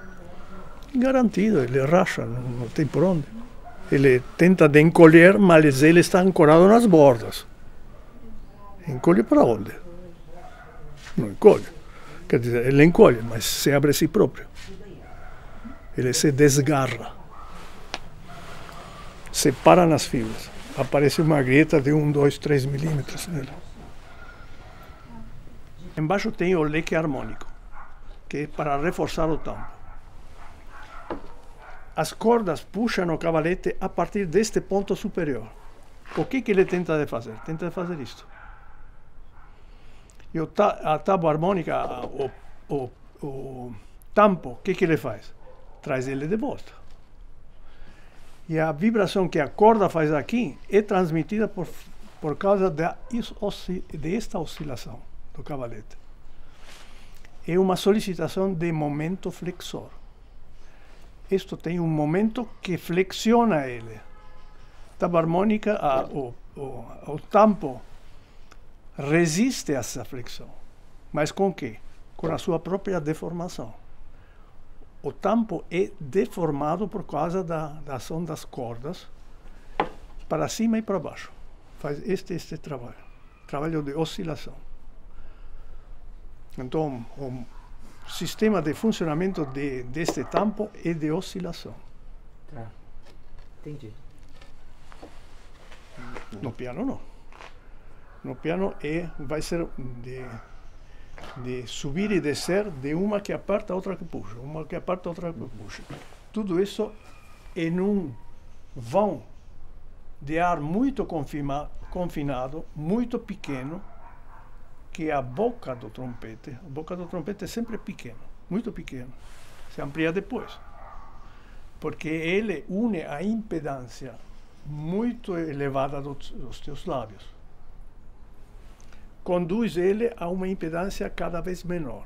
garantido, ele racha, não tem por onde. Ele tenta de encolher, mas ele está ancorado nas bordas. Encolhe para onde? Não encolhe. Quer dizer, ele encolhe, mas se abre a si próprio. Ele se desgarra. Separa nas fibras. Aparece uma grieta de 1, 2, 3 milímetros nele. Embaixo tem o leque harmônico, que é para reforçar o tampo. As cordas puxam o cavalete a partir deste ponto superior. O que ele tenta de fazer? Tenta de fazer isto. E a tábua harmônica, o tampo, o que ele faz? Traz ele de volta. E a vibração que a corda faz aqui é transmitida por causa desta oscilação do cavalete. É uma solicitação de momento flexor. Isto tem um momento que flexiona ele. A tábua harmônica, o tampo, resiste a essa flexão. Mas com quê? Com a sua própria deformação. O tampo é deformado por causa da ação das cordas para cima e para baixo. Faz este trabalho de oscilação. Então, o sistema de funcionamento deste tampo é de oscilação. Tá. Entendi. No piano não. No piano vai ser de subir e descer de uma que aperta, outra que puxa, uma que aperta, outra que puxa. Tudo isso em um vão de ar muito confinado, muito pequeno, que a boca do trompete é sempre pequena, muito pequena. Se amplia depois. Porque ele une a impedância muito elevada dos teus lábios. Conduz ele a uma impedância cada vez menor.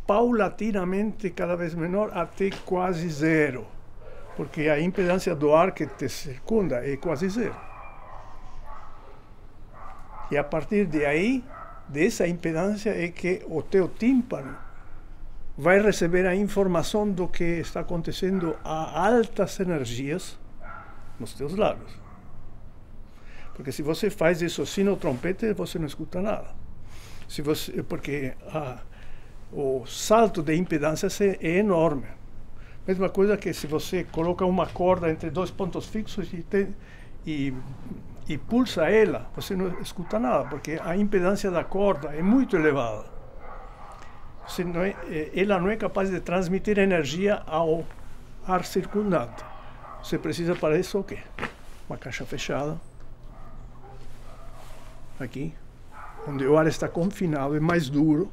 Paulatinamente cada vez menor até quase zero. Porque a impedância do ar que te circunda é quase zero. E a partir de aí, dessa impedância, é que o teu tímpano vai receber a informação do que está acontecendo a altas energias nos teus lábios. Porque se você faz isso sem o trompete, você não escuta nada. Porque o salto de impedância é enorme. Mesma coisa que se você coloca uma corda entre dois pontos fixos e pulsa ela, você não escuta nada, porque a impedância da corda é muito elevada. Ela não é capaz de transmitir energia ao ar circundante. Você precisa para isso o quê? Uma caixa fechada. Aqui, onde o ar está confinado, é mais duro.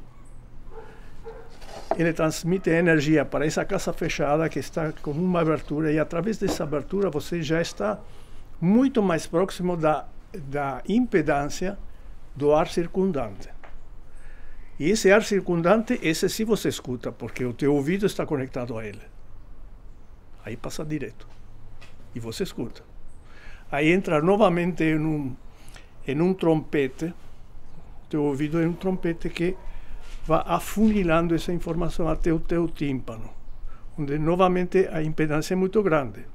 Ele transmite energia para essa caixa fechada que está com uma abertura, e através dessa abertura você já está muito mais próximo da impedância do ar circundante. E esse ar circundante, esse sim você escuta, porque o teu ouvido está conectado a ele. Aí passa direto. E você escuta. Aí entra novamente em um trompete. O teu ouvido é um trompete que vai afunilando essa informação até o teu tímpano, onde novamente a impedância é muito grande.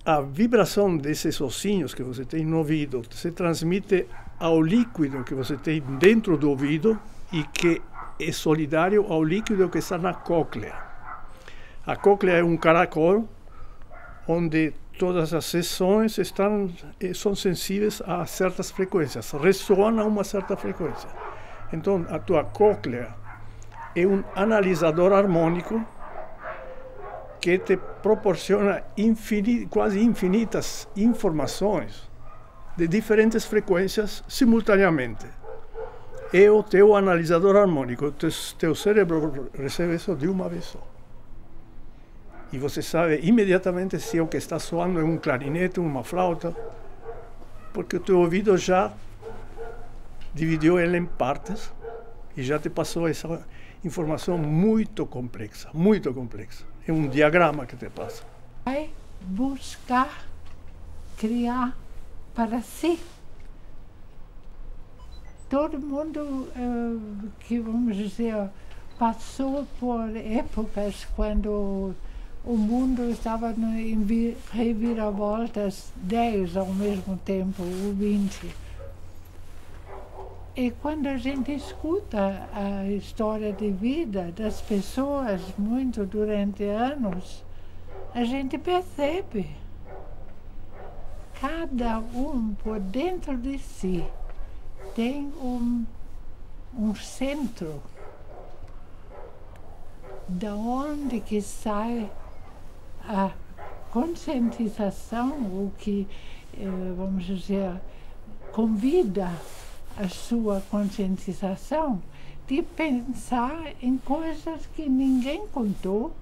A vibração desses ossinhos que você tem no ouvido se transmite ao líquido que você tem dentro do ouvido e que é solidário ao líquido que está na cóclea. A cóclea é um caracol onde todas as seções são sensíveis a certas frequências, ressoam a uma certa frequência. Então, a tua cóclea é um analisador harmônico que te proporciona quase infinitas informações de diferentes frequências simultaneamente. É o teu analisador harmônico. Teu cérebro recebe isso de uma vez só. E você sabe imediatamente se o que está soando é um clarinete, uma flauta, porque o teu ouvido já dividiu ele em partes e já te passou essa informação muito complexa, muito complexa. É um diagrama que te passa. Vai buscar criar para si. Todo mundo que, vamos dizer, passou por épocas quando o mundo estava em reviravoltas 10 ao mesmo tempo, ou 20. E quando a gente escuta a história de vida das pessoas muito durante anos, a gente percebe. Cada um por dentro de si tem um centro da onde que sai a conscientização, o que, vamos dizer, convida a sua conscientização de pensar em coisas que ninguém contou,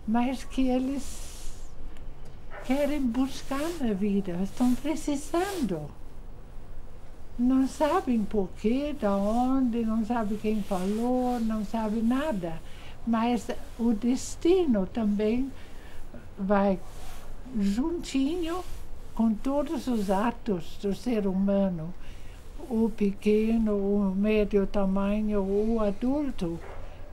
mas que eles querem buscar na vida, estão precisando. Não sabem porquê, de onde, não sabem quem falou, não sabem nada, mas o destino também vai juntinho com todos os atos do ser humano, o pequeno, o médio tamanho, o adulto.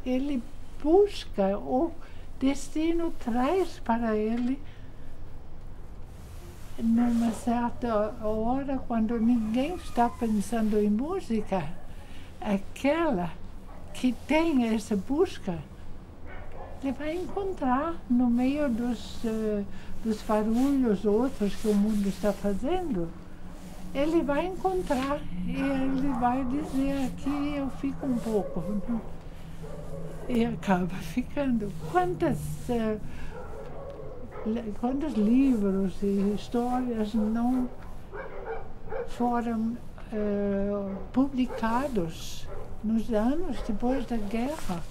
Ele busca, o destino traz para ele, numa certa hora, quando ninguém está pensando em música, aquela que tem essa busca, ele vai encontrar no meio dos barulhos outros que o mundo está fazendo. Ele vai encontrar e ele vai dizer: aqui eu fico um pouco. E acaba ficando. Quantos livros e histórias não foram publicados nos anos depois da guerra.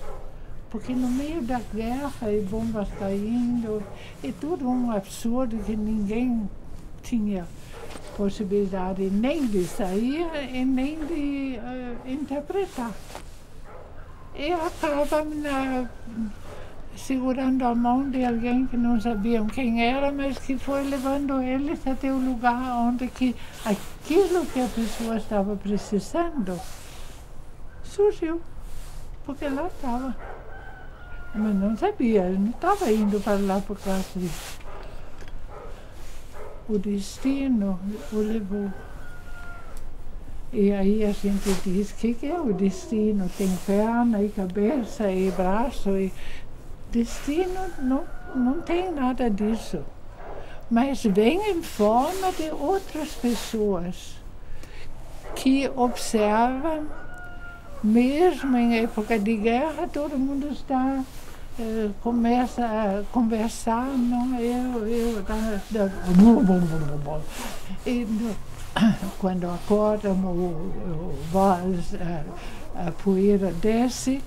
Porque no meio da guerra e bombas caindo, é tudo um absurdo que ninguém tinha possibilidade nem de sair e nem de interpretar. E acaba segurando a mão de alguém que não sabiam quem era, mas que foi levando eles até o lugar onde que aquilo que a pessoa estava precisando surgiu, porque lá estava. Mas não sabia, ele não estava indo para lá por causa disso. O destino o levou. E aí a gente diz, o que é o destino? Tem perna e cabeça e braço. E destino não tem nada disso. Mas vem em forma de outras pessoas que observam, mesmo em época de guerra, todo mundo começa a conversar, não? Quando acorda, a poeira desce,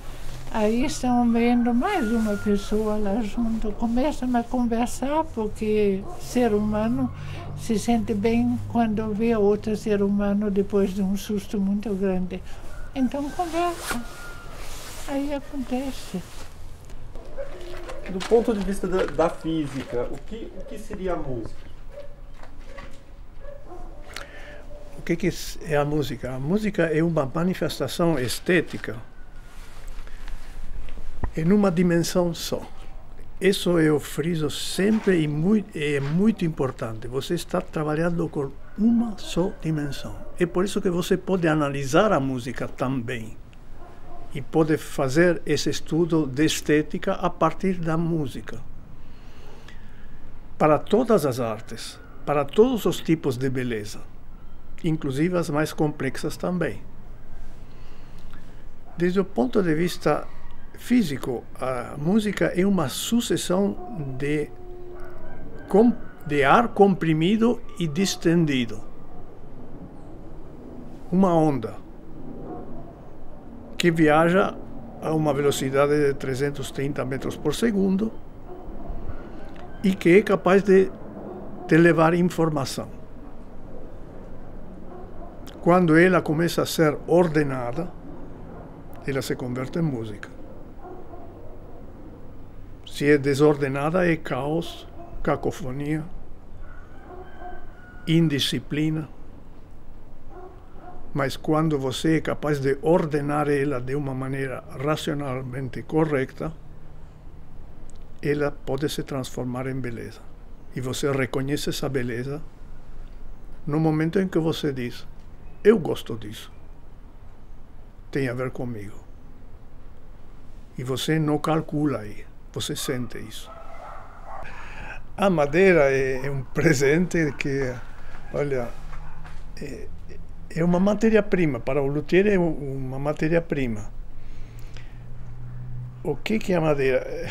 aí estão vendo mais uma pessoa lá junto, começam a conversar, porque ser humano se sente bem quando vê outro ser humano depois de um susto muito grande. Então conversa, aí acontece. Do ponto de vista da física, o que seria a música? O que é a música? A música é uma manifestação estética em uma dimensão só. Isso eu friso sempre e é muito importante. Você está trabalhando com uma só dimensão. É por isso que você pode analisar a música também. E pode fazer esse estudo de estética a partir da música. Para todas as artes, para todos os tipos de beleza, inclusive as mais complexas também. Desde o ponto de vista físico, a música é uma sucessão de ar comprimido e distendido. Uma onda que viaja a uma velocidade de 330 metros por segundo e que é capaz de te levar informação. Quando ela começa a ser ordenada, ela se converte em música. Se é desordenada, é caos, cacofonia, indisciplina. Mas quando você é capaz de ordenar ela de uma maneira racionalmente correta, ela pode se transformar em beleza. E você reconhece essa beleza no momento em que você diz: eu gosto disso. Tem a ver comigo. E você não calcula aí, você sente isso. A madeira é um presente que, olha, é uma matéria-prima. Para o luthier é uma matéria-prima. O que é a madeira?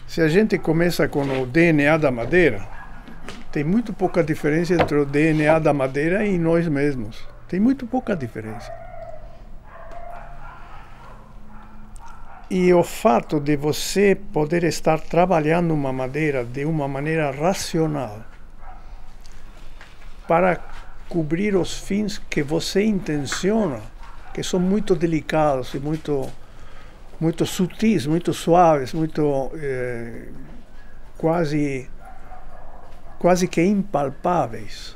Se a gente começa com o DNA da madeira, tem muito pouca diferença entre o DNA da madeira e nós mesmos. Tem muito pouca diferença. E o fato de você poder estar trabalhando uma madeira de uma maneira racional para cobrir os fins que você intenciona, que são muito delicados e muito sutis, muito suaves, muito quase que impalpáveis.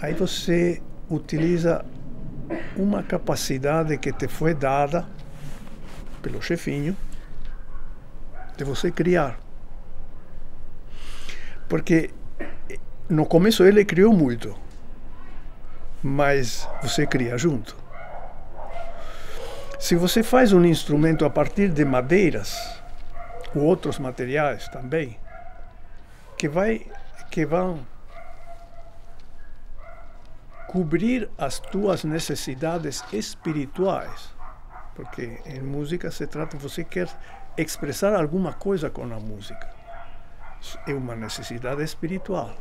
Aí você utiliza uma capacidade que te foi dada pelo chefinho de você criar. Porque no começo ele criou muito, mas você cria junto. Se você faz um instrumento a partir de madeiras ou outros materiais também, que vão cobrir as tuas necessidades espirituais, porque em música se trata, você quer expressar alguma coisa com a música, é uma necessidade espiritual.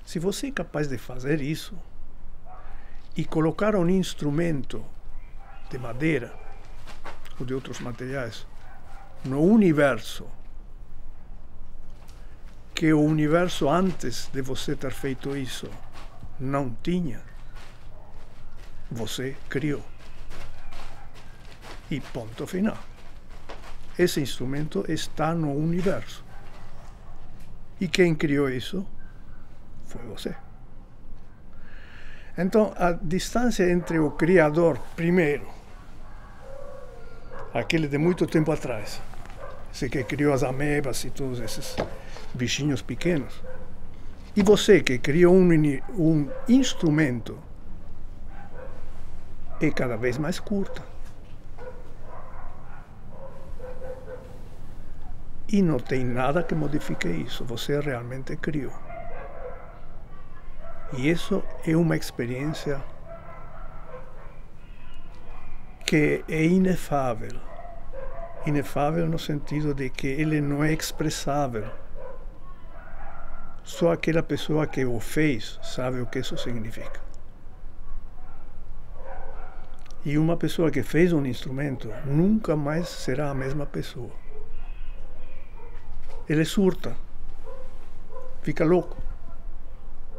Se você é capaz de fazer isso e colocar um instrumento de madeira ou de outros materiais no universo, que o universo antes de você ter feito isso não tinha, você criou. E ponto final. Esse instrumento está no universo. E quem criou isso foi você. Então, a distância entre o Criador primeiro, aquele de muito tempo atrás, esse que criou as amebas e todos esses bichinhos pequenos, e você que criou um instrumento, é cada vez mais curta. E não tem nada que modifique isso. Você realmente criou. E isso é uma experiência que é inefável. Inefável no sentido de que ele não é expressável. Só aquela pessoa que o fez sabe o que isso significa. E uma pessoa que fez um instrumento nunca mais será a mesma pessoa. Ele surta, fica louco,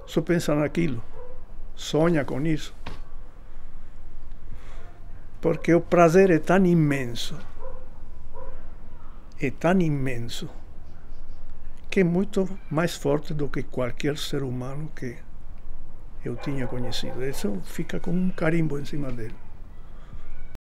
só pensa naquilo, sonha com isso. Porque o prazer é tão imenso, que é muito mais forte do que qualquer ser humano que eu tinha conhecido. Isso fica com um carimbo em cima dele.